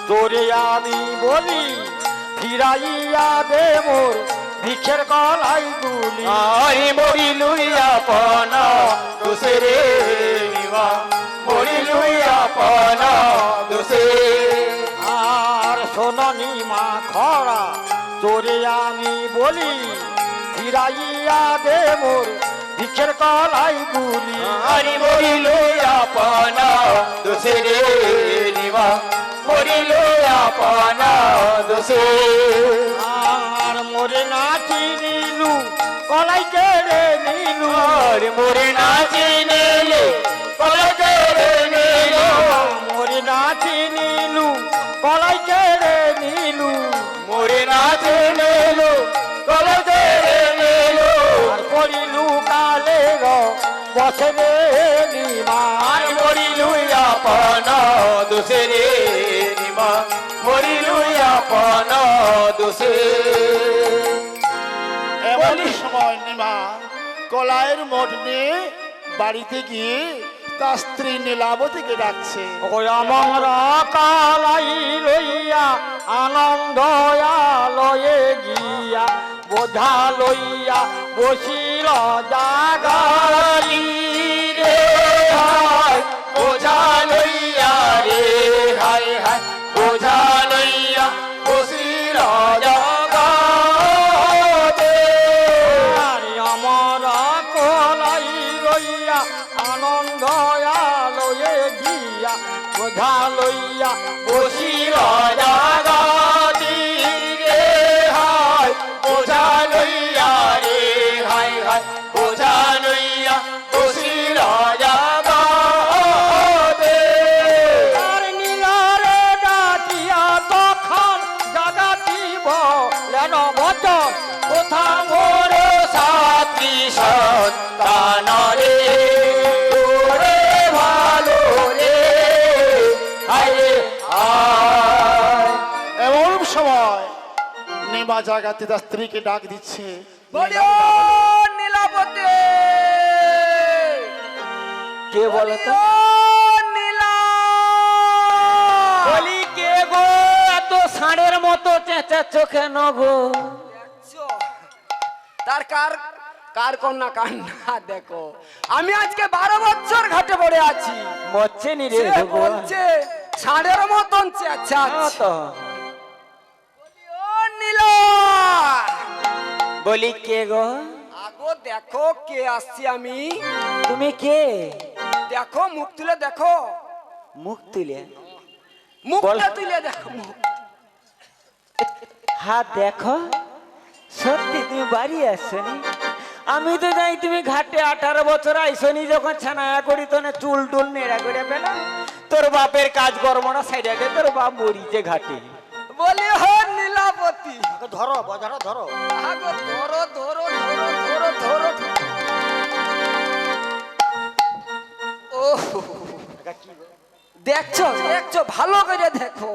তোরে আমি বলি ফিরাইয়া দে মোর ভিক্ষের কলাই গুলি আরে মরিলু আপন দোষে রে নিমা মরিলু আপন দোষে। আর শোনি মা খরা তোরে আমি বলি ফিরাইয়া দে মোর ভিক্ষের কলাই গুলি আরে মরিলু আপন দোষে রে নিমা মরিলু আপন দোষে। আর মোরে নাচি নিলু কলাই কেড়ে নিলু আরে মোরে না চিনেলে কলাই কেড়ে নিলো, মোরে নাচি নিলু কলাই কেড়ে নিলু মোরে না চিনেলো কলাই কেড়ে নিলো। আর পড়িলু কালের বসে রে নিমা আর মরিলু আপন দোষে রে নিমা মরিলু আপন দোষে। এমনই সময় নিমা কলাইয়ের মোট নিয়ে বাড়িতে গিয়ে তার স্ত্রী নীলাবতীকে ডাকছে। ওই আমরা কালাই লইয়া আনন্দ আলয়ে গিয়া বোঝা লইয়া বসিল জাগালি রে হায় বোঝা লইয়া রে হায় হায় বোঝা লইয়া বসিল জগতে। আমরা কলাই লইয়া আনন্দ আলয়ে গিয়া বোঝা লইয়া বসিল জগতি রে হায় বোঝা জায়গাতে তার স্ত্রীকে ডাক দিচ্ছে। বলি ও নীলাবতী, কে বলো তো? ও নীলা। বলি কে গো, এত ষাঁড়ের মতো চেঁচাচ্ছ কেন গো? দেখছো? তার কার কার কন্যা কান্না দেখো। আমি আজকে 12 বছর ঘাটে পড়ে আছি। মরছে নি রে সে ভগবান। বলছে ষাঁড়ের মতন চেঁচাচ্ছে। হ্যাঁ তো। ও নীলা, বলি কে গো? আগো দেখো কে আসছি আমি। তুমি কে? দেখো মুখ তুলে দেখো, মুখ তুলে? মুখটা তুলে দেখো। হাত দেখো, সত্যি তুমি বাড়ি আসছনি? আমি তো যাই তুমি ঘাটে 18 বছর আইসনি, যখন ছানায়া করি তো চুল টুল নেড়া করে পেলাম। তোর বাপের কাজ করবো না সাইডে, তোর বাপ মরিছে ঘাটে। বলি হো নীলাবতী, ধরো ধরো ধরো। আগো ধরো ধরো ধরো ধরো ধরো। ও দেখছো দেখছো, ভালো করে দেখো।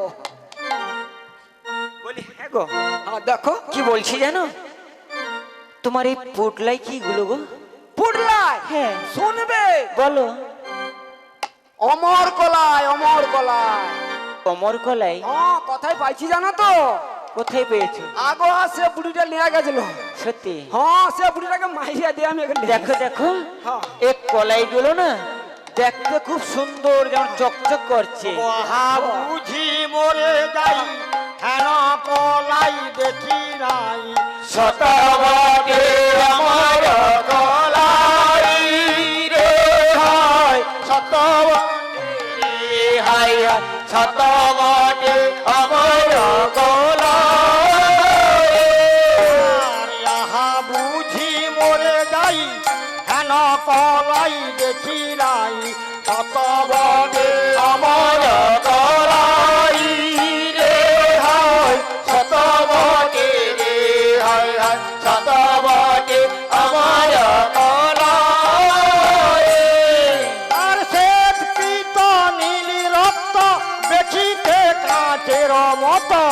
বলি হ্যাঁ গো। হ্যাঁ দেখো। কি বলছি জানো? তোমার এই পুটলাই কি গুলো গো? পুটলাই? হ্যাঁ। শুনবে? বলো। অমর কলাই, অমর কলাই। অমর কলাই? হ্যাঁ, কোথায় পাইছি জানো তো? কোথায় পেয়েছো? আগো সে বুড়িটা নিয়ে গেছিল। সত্যি? হ্যাঁ, সে বুড়িটাকে মাইরিয়া দিয়ে আমি এখানে দেখো দেখো, হ্যাঁ। এই কলাই গুলো না দেখতে খুব সুন্দর, যেমন চকচক করছে। মহা বুঝি মরে যাই, হেন কলাই দেখি নাই। শতবটে আমার কলাই রে হায়, শতবটে হায় হায়, শতবটে আমার কলাই। আর ইহা বুঝি মরে যাই, হেন কলাই দেখি নাই। শতবটে আমার কলাই রে হায়, শতবটে রে হায় হায়, শতবটে আমার কলাই। আর শ্বেত পীত নীলি রক্ত দেখিতে কাঁচের মতো।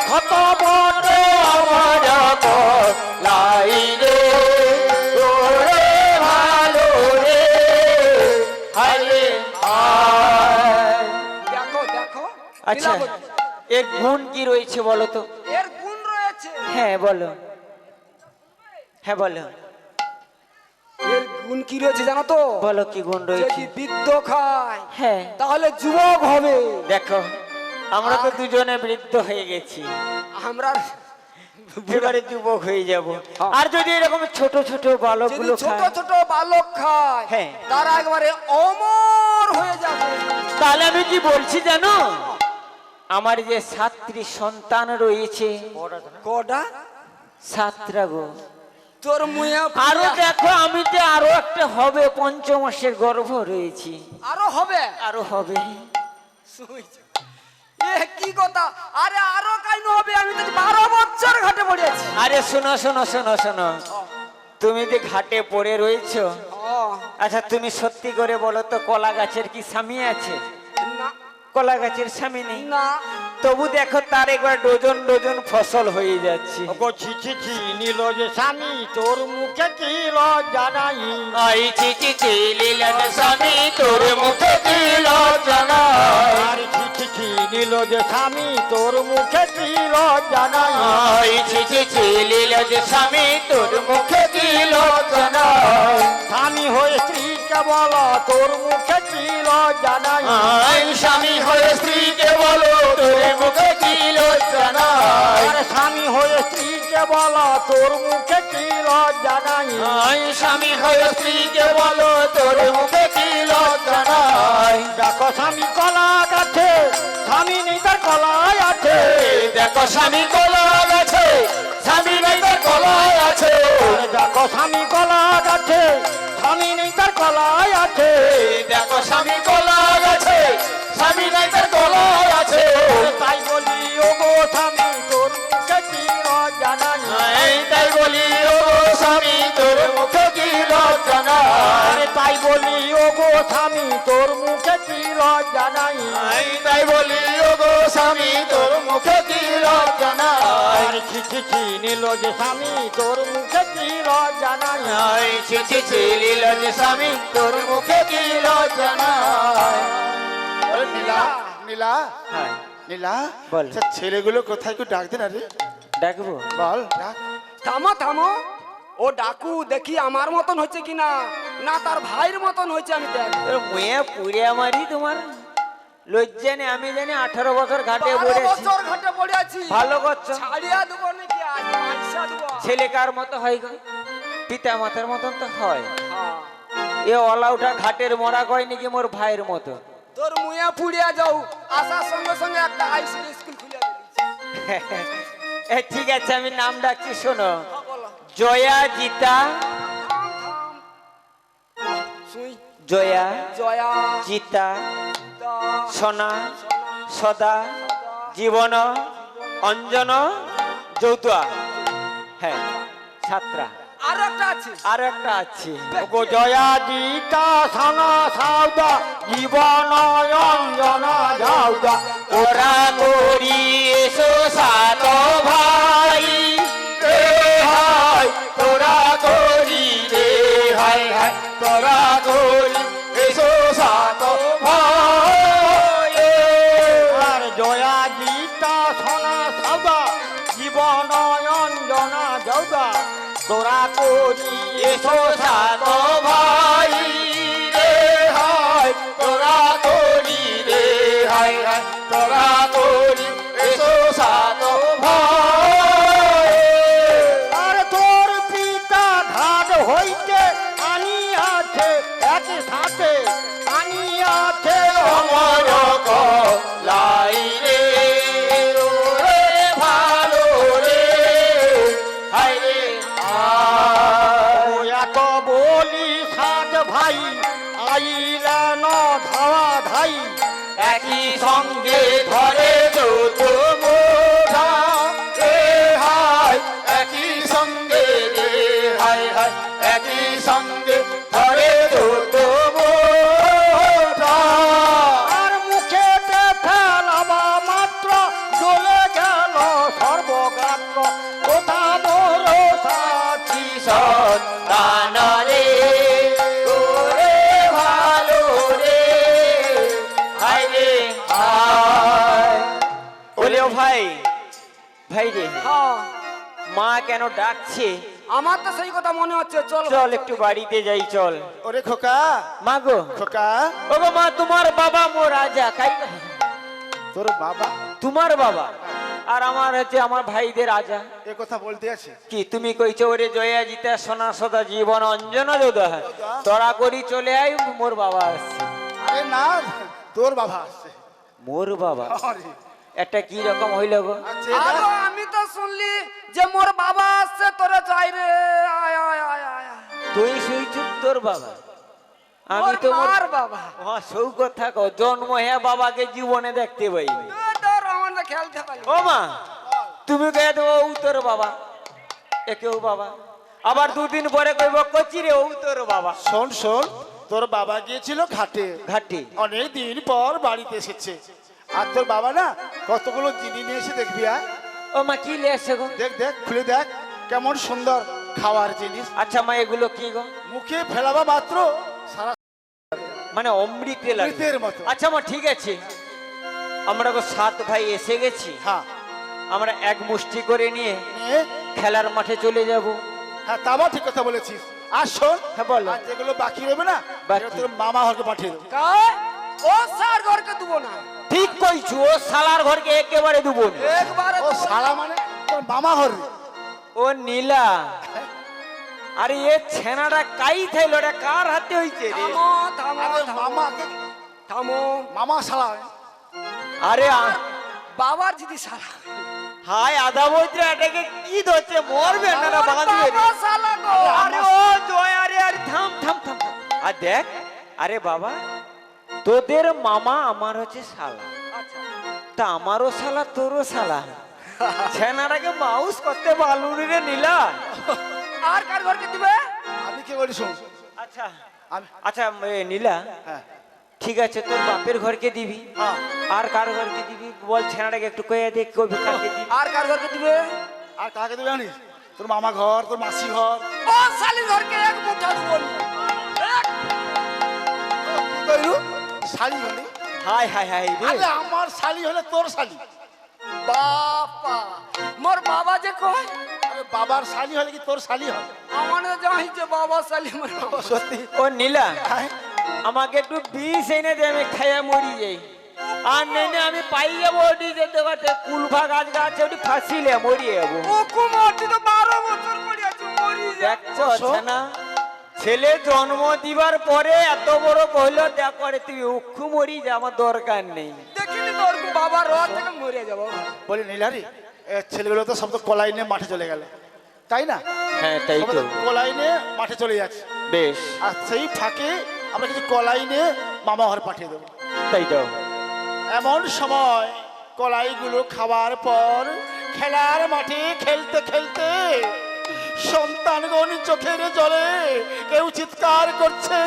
শতবটে আমার কলাই রে, ওরে ভালো রে, হায় হায়। দেখো দেখো। আচ্ছা, নীলাবতী, এর গুণ কি রয়েছে বলো তো? এর গুণ রয়েছে। হ্যাঁ বলো, হ্যাঁ বলো, এর গুণ কি রয়েছে জানো তো? বলো কি গুণ রয়েছে? যদি বৃদ্ধ খায় হ্যাঁ তাহলে যুবক হবে। দেখো, আমরা তো দুজনে বৃদ্ধ হয়ে গেছি, আমরা এবারে যুবক হয়ে যাব। আর যদি এরকম ছোট ছোট যদি বালকগুলো ছোট খায়, ছোট বালক খায় হ্যাঁ। তারা একবারে অমর হয়ে যাবে। তাহলে আমি কি বলছি জানো? আমার যে 7টি সন্তান রয়েছে, কটা? 7টা গো। তোর মুয়া আরো দেখো, আমি তো আরো একটা হবে, 5 মাসের গর্ভ রয়েছি, আরো হবে। আরো হবে। এ কি কথা? আরে আরো কাইন হবে? আমি তো 12 বছর ঘাটে পড়ে আছি। আরে শোনো শোনো শোনো শোনো, তুমি যে ঘাটে পড়ে রয়েছো, ও, আচ্ছা তুমি সত্যি করে বলো তো, কলা গাছের কি স্বামী আছে? না কলা গাছের স্বামী নেই, না। তবু দেখো তার একবার ডজন ডজন ফসল হয়ে যাচ্ছে। ওগো ছি ছি ছি, নীল যে স্বামী তোর মুখে কি লজ্জা নাই। আই ছি ছি ছি, লীলা যে স্বামী তোর মুখে কি লজ্জা নাই। আর ছি ছি ছি, নীল যে স্বামী তোর মুখে কি লজ্জা নাই। আই ছি ছি ছি, লীলা যে স্বামী তোর মুখে কি লজ্জা নাই। স্বামী হয়ে স্ত্রীকে বলো তোর মুখে কি লজ্জা নাই। আই স্বামী হয়ে স্ত্রীকে বলো তোর মুখে কি লজ্জা নাই। আর স্বামী হয়ে স্ত্রীকে বলো তোর মুখে কি লজ্জা নাই। আই স্বামী হয়ে স্ত্রীকে বলো তোর মুখে কি লজ্জা নাই। দেখো স্বামী কলা গাছে, স্বামী নেই তার কলাই আছে। দেখো স্বামী কলা গাছে, স্বামী নেই তার কলাই আছে। দেখো স্বামী কলা গাছে, স্বামী নেই তার কলাই আছে। দেখো স্বামী কলা গাছে, স্বামী নেই তার কলাই আছে। তাই বলি ওগো স্বামী তোর মুখে কি লজ্জা নাই। তাই বলি ও স্বামী তোর মুখে কি লজ্জা নাই। তাই বলি ওগো স্বামী তোর মুখে কি লজ্জা নাই। তাই বলি ও গো স্বামী তোর মুখে কি লজ্জা নাই। আরে ছি নীল যে স্বামী তোর মুখে কি লজ্জা নাই আয় ছি ছি ছি লীলজ স্বামী তোর মুখে কি লজ্জা নাই। আরে নীলা নীলা হ্যাঁ নীলা বল। আচ্ছা, ছেলেগুলো কোথায় একটু ডাক দেন আরে ডাকবো? বল ডাক। থামো থামো, ও ডাকু দেখি আমার মতন হচ্ছে কিনা, না তার ভাইয়ের মতন হচ্ছে আমি দেখ। তোর মুয়ে পুড়ে আমারই তোমার লজ্জা নেই? আমি জানি 18 বছর ঘাটে 12 পড়েছি। বছর ঘাটে পড়ে আছি, ভালো করছো। ছাড়িয়া দেবো নাকি আজ মাইসা দেবো? ছেলে কার মতো হয় গো? পিতা মাতার মতন তো হয়। হ্যাঁ, এ অলাউটা ঘাটের মরা কয় নাকি মোর ভাইয়ের মতো? তোর মুয়ে পুড়িয়া যাও, আসার সঙ্গে সঙ্গে একটা হাইস্কুল স্কুল খুলে দিয়েছি। ঠিক আছে, আমি নাম ডাকছি, শোনো। হ্যাঁ, বলো। জয়া জিতা, থাম থাম, সুই জয়া জয়া জিতা, দা, সোনা, সদা, জীবন, অঞ্জন, যৌতুয়া। হ্যাঁ, ছাত্রা। আর একটা আছে। আর একটা আছে। গো জয়া দিতা সানা সাউদা জীবন অঞ্জনা যাওদা ওরা করি এসো সাত ভাই রে হাই, তোরা করি রে হাই হাই, তোরা করি এসো সাত ভাই। আর জয়া দিতা সানা সাউদা জীবন অঞ্জনা যাওদা তোরা করি এসো সাত ভাই রে হাই, তোরা করি রে হাই হাই, তোরা করি এসো সাত ভাই। আর তোর পিতা ঘাট হইতে আনিয়াছে এক সাথে আনিয়াছে অমর লাই রে, ওরে ভালো রে, হাই রে হাই। এত বলি সাত ভাই আইলেন ধাওয়া ধাই একই সঙ্গে ধরে যৌথ মোঢা রে হাই, একই সঙ্গে রে হাই হাই, একই সঙ্গে ধরে যৌথ মোঢা। আর মুখেতে ফেলাবা মাত্র চলে গেল সর্বগাত্র কোথা মোর সাথী সন্তান রে, ওরে ভালো রে, হাই রে হাই। ওলে ও ভাই, ভাই রে, হ্যাঁ, মা কেন ডাকছে? আমার তো সেই কথা মনে হচ্ছে। চল চল একটু বাড়িতে যাই, চল। ওরে খোকা মা গো, খোকা ও গো মা, তোমার বাবা মো রাজা কাই, তোর বাবা তোমার বাবা আর আমার হচ্ছে আমার ভাইদের রাজা। এ কথা বলতে আছে? কি তুমি কইছো? ওরে জয়া জিতা সোনা সদা জীবন অঞ্জন যোদা, তোরা করি চলে আই, মোর বাবা আসছে। আরে না, তোর বাবা আসছে। মোর বাবা আরে, একটা কি রকম হইল গো? আচ্ছা, আরো এটা- আমি তো শুনলি যে মোর বাবা আসছে, তোরা যাই রে, আয় আয় আয় আয় আয়। তুই শুইছু তোর বাবা? আমি মোর তো মোর মার বাবা। হ্যাঁ, সৌ কথা কো, জন্ম হ্যাঁ বাবাকে জীবনে দেখতে পাই। তোর আমাদের খেলতে পারি। ও মা, তুমি কে দেবো ও তোর বাবা, একেও বাবা, আবার দুদিন পরে কইব কচি রে ও তোর বাবা। শোন শোন, তোর বাবা গিয়েছিল ঘাটে, ঘাটি অনেক দিন পর বাড়িতে এসেছে। আর তোর বাবা না কতগুলো জিনিস নিয়ে এসে দেখবি। আর ও মা কি লেছে গো? দেখ দেখ, খুলে দেখ কেমন সুন্দর খাওয়ার জিনিস। আচ্ছা মা, এগুলো কি গো? মুখে ফেলাবা মাত্র সারা মানে অমৃতে লাগে। অমৃতের মতো। আচ্ছা মা, ঠিক আছে, আমরা গো 7 ভাই এসে গেছি, হ্যাঁ আমরা এক মুষ্টি করে নিয়ে নিয়ে, খেলার মাঠে চলে যাব। হ্যাঁ তাও ঠিক কথা বলেছিস। আর শোন, হ্যাঁ, বলো। আর যেগুলো বাকি রইবে না, বাকি। এগুলো তোর মামা ঘরকে পাঠিয়ে দেবো। কায়? ও স্যার ঘরকে দেবো না, ঠিক কইছু, ও শালার ঘরকে একেবারে দেবো না। একবারে ও দেবো না। সারা মানে তোর মামা ঘর। ও নীলা, আরে এ ছেনাটা কাই থাইল, এটা কার হাতে হইছে রে? থামো থামো আরে থামো মামাকে, থামো। মামা শালা। আরে বাবার যদি সারা হাই আদা বইত্রে, এটাকে কি ধরছে? মরবে না না বাগান দিয়ে রে। বাবা শালা গো। আরে ও জয়, আরে আরে থাম থাম থাম থাম। আর দেখ, আরে বাবা, তোদের মামা আমার হচ্ছে শালা, আচ্ছা, তা আমারও শালা তোরও শালা, ছেনাটাকে মাউস করতে বালুরি রে নীলা। আর কার ঘরকে দিবে? আমি কি বলি শোন, আচ্ছা আমি আচ্ছা নীলা, হ্যাঁ ঠিক আছে, তোর বাপের ঘরকে দিবি, হ্যাঁ আর কার ঘরকে দিবি বল, ছেনাটাকে একটু কয়ে দে, কই কাকে দিবি। আর কার ঘরকে দিবে? আর কাকে দেবে জানিস? তোর মামা ঘর, তোর মাসি ঘর। ও শালি ঘরকে এক মুঠা বলি কি কইলু? শালি হলে? হাই হাই হাই রে আরে আমার শালি হলে তোর শালি। বাপা মোর বাবা যে কয় আরে বাবার শালি হলে কি তোর শালি হয়? আমার যাই যে বাবা শালি মোর বাবা। সত্যি? ও নীলা হ্যাঁ? আমাকে একটু বিষ এনে দে, আমি খাইয়া মরি যাই। আর নেই আমি পাই যাবো ওটি যেতে পারতে কুলফা গাছ গাছে ওটি ফাঁসিলে মরি যাবো। ও কুমারটি তো 12 বছর করে আছে মরি যা। দেখছো না ছেলে জন্ম দিবার পরে এত বড় কইলো দেখ করে তুই উক্ষু মরি যা, আমার দরকার নেই। দেখিনি তোর বাবা রথ থেকে মরে যাব। বলি নীলারি, ছেলেগুলো তো সব তো কলাই নিয়ে মাঠে চলে গেল, তাই না? হ্যাঁ তাই সবাই তো, তো কলাই নিয়ে মাঠে চলে যাচ্ছে। বেশ আর সেই ফাঁকে আমরা কিছু কলাই নিয়ে মামা ঘরে পাঠিয়ে দেবো। তাই তো। এমন সময় কলাইগুলো খাওয়ার পর খেলার মাঠে খেলতে খেলতে সন্তানগণ চোখের জলে কেউ চিৎকার করছে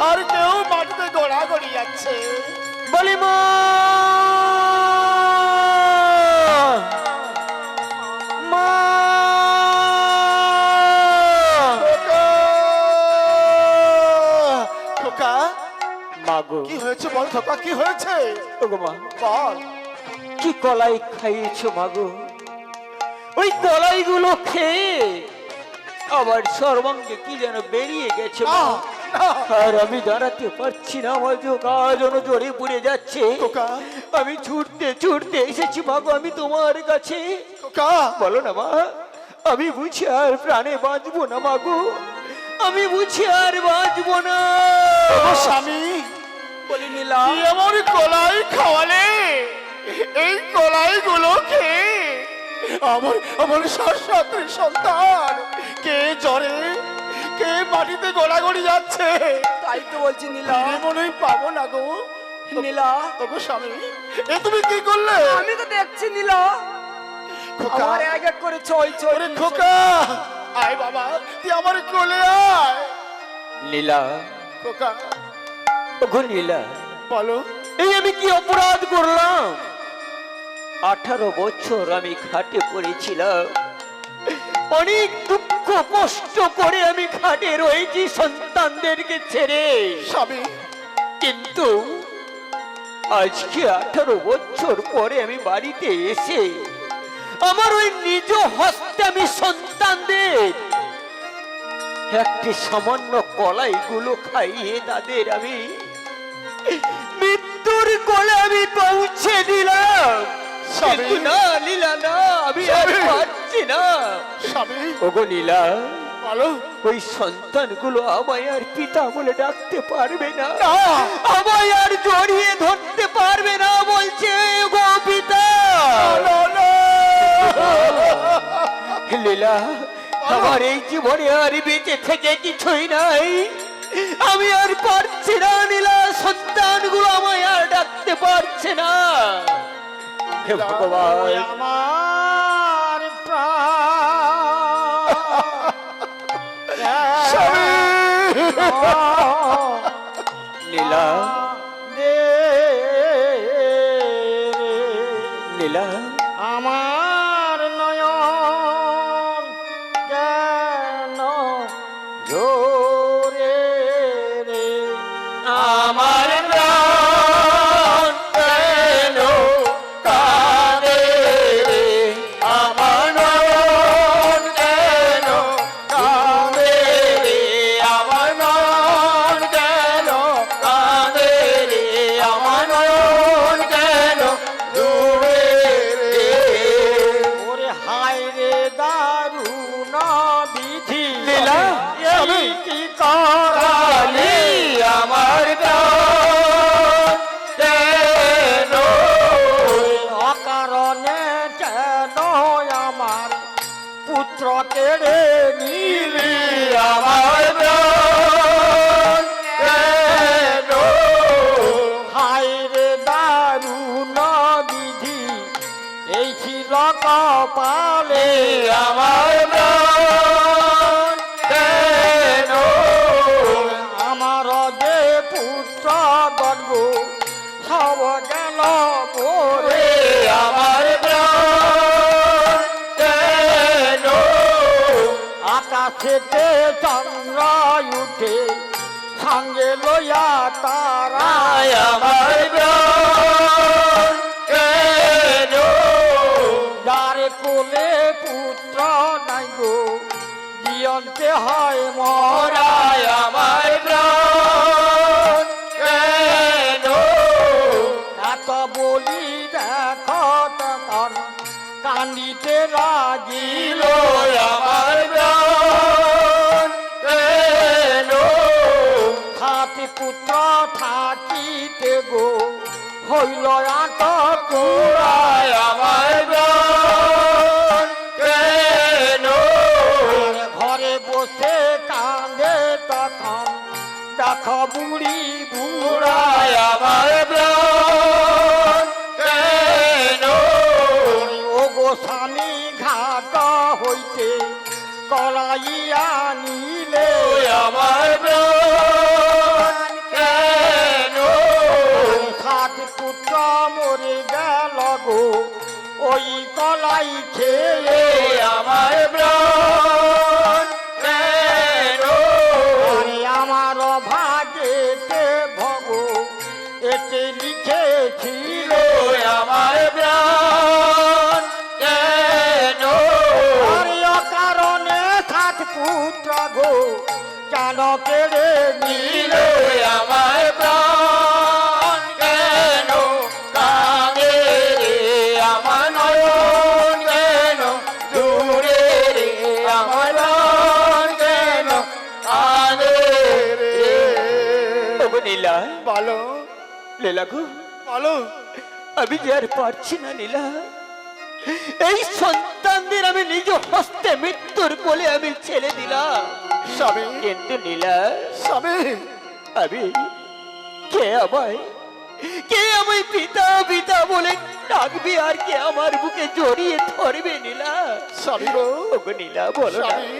আর কেউ মাটিতে গড়াগড়ি যাচ্ছে। বলি মা মা খোকা, মাগো কি হয়েছে বল খোকা, কি হয়েছে ওগো মা, বল। কি কলাই খাইয়েছো মাগো? ওই কলাইগুলো খেয়ে আবার সর্বাঙ্গে কি যেন বেরিয়ে গেছে মা। না, আর আমি দাঁড়াতে পারছি না, আমার গা যেন জোরে পড়ে যাচ্ছে। খোকা, আমি ছুটতে ছুটতে এসেছি মাগো আমি তোমার কাছে। খোকা, বলো না মা, আমি বুঝি আর প্রাণে বাঁচবো না মাগো, আমি বুঝি আর বাঁচবো না। ও স্বামী, বলি নীলা তুই এমন কলাই খাওয়ালে, এই কলাইগুলো খেয়ে আমার আমার শাশুড়ি সন্তান কে জ্বরে কে মাটিতে গোড়াগড়ি যাচ্ছে। তাই তো বলছি নীলা ফিরে মনে হয় পাবো না গো। নীলা তবু স্বামী, এ তুমি কি করলে? আমি তো দেখছি নীলা খোকা, আমার এক এক করে ছয় ছয় ওরে খোকা, আয় বাবা, তুই আমার কোলে আয়। লীলা, খোকা, ওগো লীলা, বলো। এই আমি কি অপরাধ করলাম? 18 বছর আমি খাটে পড়েছিলাম, অনেক দুঃখ কষ্ট করে আমি খাটে রয়েছি সন্তানদেরকে ছেড়ে, স্বামী, কিন্তু আজকে 18 বছর পরে আমি বাড়িতে এসে আমার ওই নিজ হস্তে আমি সন্তানদের একটি সামান্য কলাইগুলো খাইয়ে তাদের আমি মৃত্যুর কোলে আমি পৌঁছে দিলাম। কিন্তু না লীলা, না, আমি আর পারছি না। স্বামী, ওগো লীলা, বলো। ওই সন্তানগুলো আমায় আর পিতা বলে ডাকতে পারবে না, না, আমায় আর জড়িয়ে ধরতে পারবে না, বলছে গো পিতা। না, না। লীলা, আমার এই জীবনে আর বেঁচে থেকে কিছুই নাই, আমি আর পারছি না লীলা, সন্তানগুলো আমায় আর ডাকতে পারছে না। হে ভগবান, আমার লীলা, লীলা, আমার নয়ন কেন জোরে রে, আমার প্রাণ কেন কাঁদে রে, আমার নয়ন কেন কাঁদে রে, আমার নয়ন কেন কাঁদে রে, আমার নয়ন কেন জুড়ে রে। ওরে হায় রে দারুণ বিধি, লীলা, এই কি করালি আমার প্রাণ কেন অকারণে কেন আমার পুত্র কেড়ে নিলি, আমার প্রাণ কেন হায় রে দারুণ বিধি, এই ছিল কপালে আমার প্রাণ কেন আমার যে পুত্র গর্ব সব গেল মোরে, আমার প্রাণ কেন আকাশেতে চন্দ্র উঠে সঙ্গে লইয়া তারা আমার প্রাণ কেন যারে কোলে পুত্র নাই গো জিয়ন্তে হয় মরা মরায় আমার প্রাণ কেন এত বলি দেখো তখন কান্দিতে লাগিল আমার প্রাণ কেন সাথী পুত্র থাকিতে গো হইল আটক মরায় আমার প্রাণ কেন ঘরে বসে কাঁদে তখন দেখো বুড়ি বুড়া মরায় আমার প্রাণ কেন ও গো স্বামী ঘাট হইতে কলাইয়া নিলে আমার প্রাণ কেন সাত পুত্র মরে গেল গো ওই কলাই খেয়ে আমার প্রাণ কেন আরে আমার ভাগেতে ভগ এতে লিখেছিল আমার প্রাণ কেন আরে অকারণে সাত পুত্র গো কেন কেড়ে নিল আমার প্রাণ কেন কাঁদে রে আমার নয়ন কেন দূরে রে আমার প্রাণ কেন কাঁদে রে নীলা বলো লীলা গো বলো আমি যে আর পারছি না নীলা এই সন্তানদের আমি নিজ হস্তে মৃত্যুর কোলে আমি ছেড়ে দিলাম স্বামী কিন্তু নীলা স্বামী আমি কে আমায় পিতা পিতা বলে ডাকবি আর কে আমার বুকে জড়িয়ে ধরবে নীলা স্বামী গো ওগো নীলা বলো না স্বামী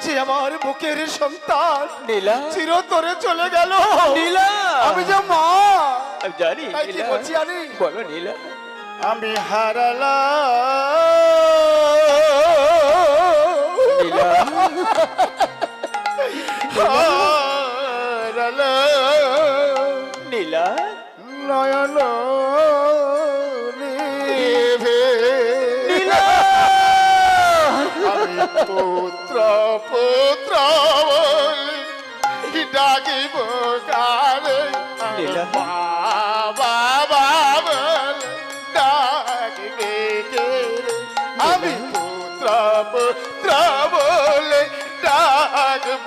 যে আমার বুকের সন্তান নীলা চিরতরে চলে গেল নীলা আমি যে মা আমি জানি তাই কি নীলা বলছি জানি? বলো নীলা আমি হারালা নীলা হারালা নীলা নয়ন নিভে নীলা আমি পুত্র পুত্র বলি ডাকিব কারে নীলা। বাবা বাবা ডাকিবে কে রে? আমি পুত্র পুত্র বলে ডাকব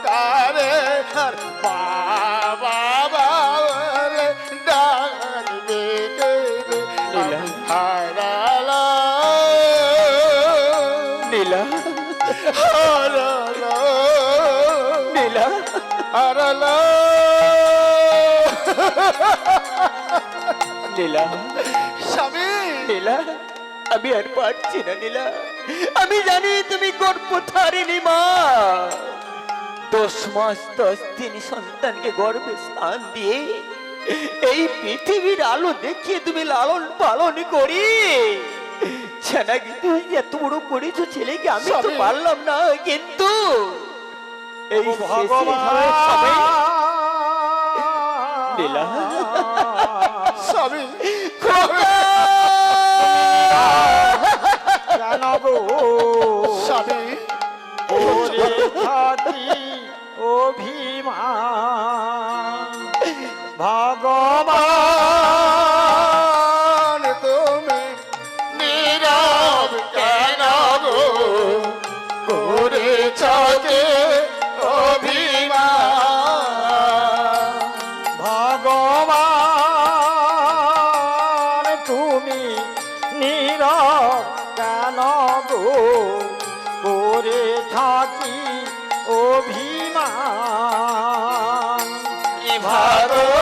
কারে আর বাবা বলে ডাকবে কে রে? নীলা। হারালা নীলা হারালা নীলা হারালা নীলা স্বামী নীলা আমি আর পারছি না নীলা আমি জানি তুমি গর্ভধারিণী মা 10 মাস 10 দিন সন্তানকে গর্ভে স্থান দিয়ে এই পৃথিবীর আলো দেখিয়ে তুমি লালন পালন করি ছানাকে তুই এত বড় করেছো ছেলেকে আমি তো স্বামী। পারলাম না কিন্তু এই ভগবান নীলা স্বামী কেন গো স্বামী ওরে খাতি অভিমান ভগবান তুমি নীরব কেন গো করেছ কে অভিমান ভগবান তুমি নীরব কেন গো করে থাকি অভিমান ভাগ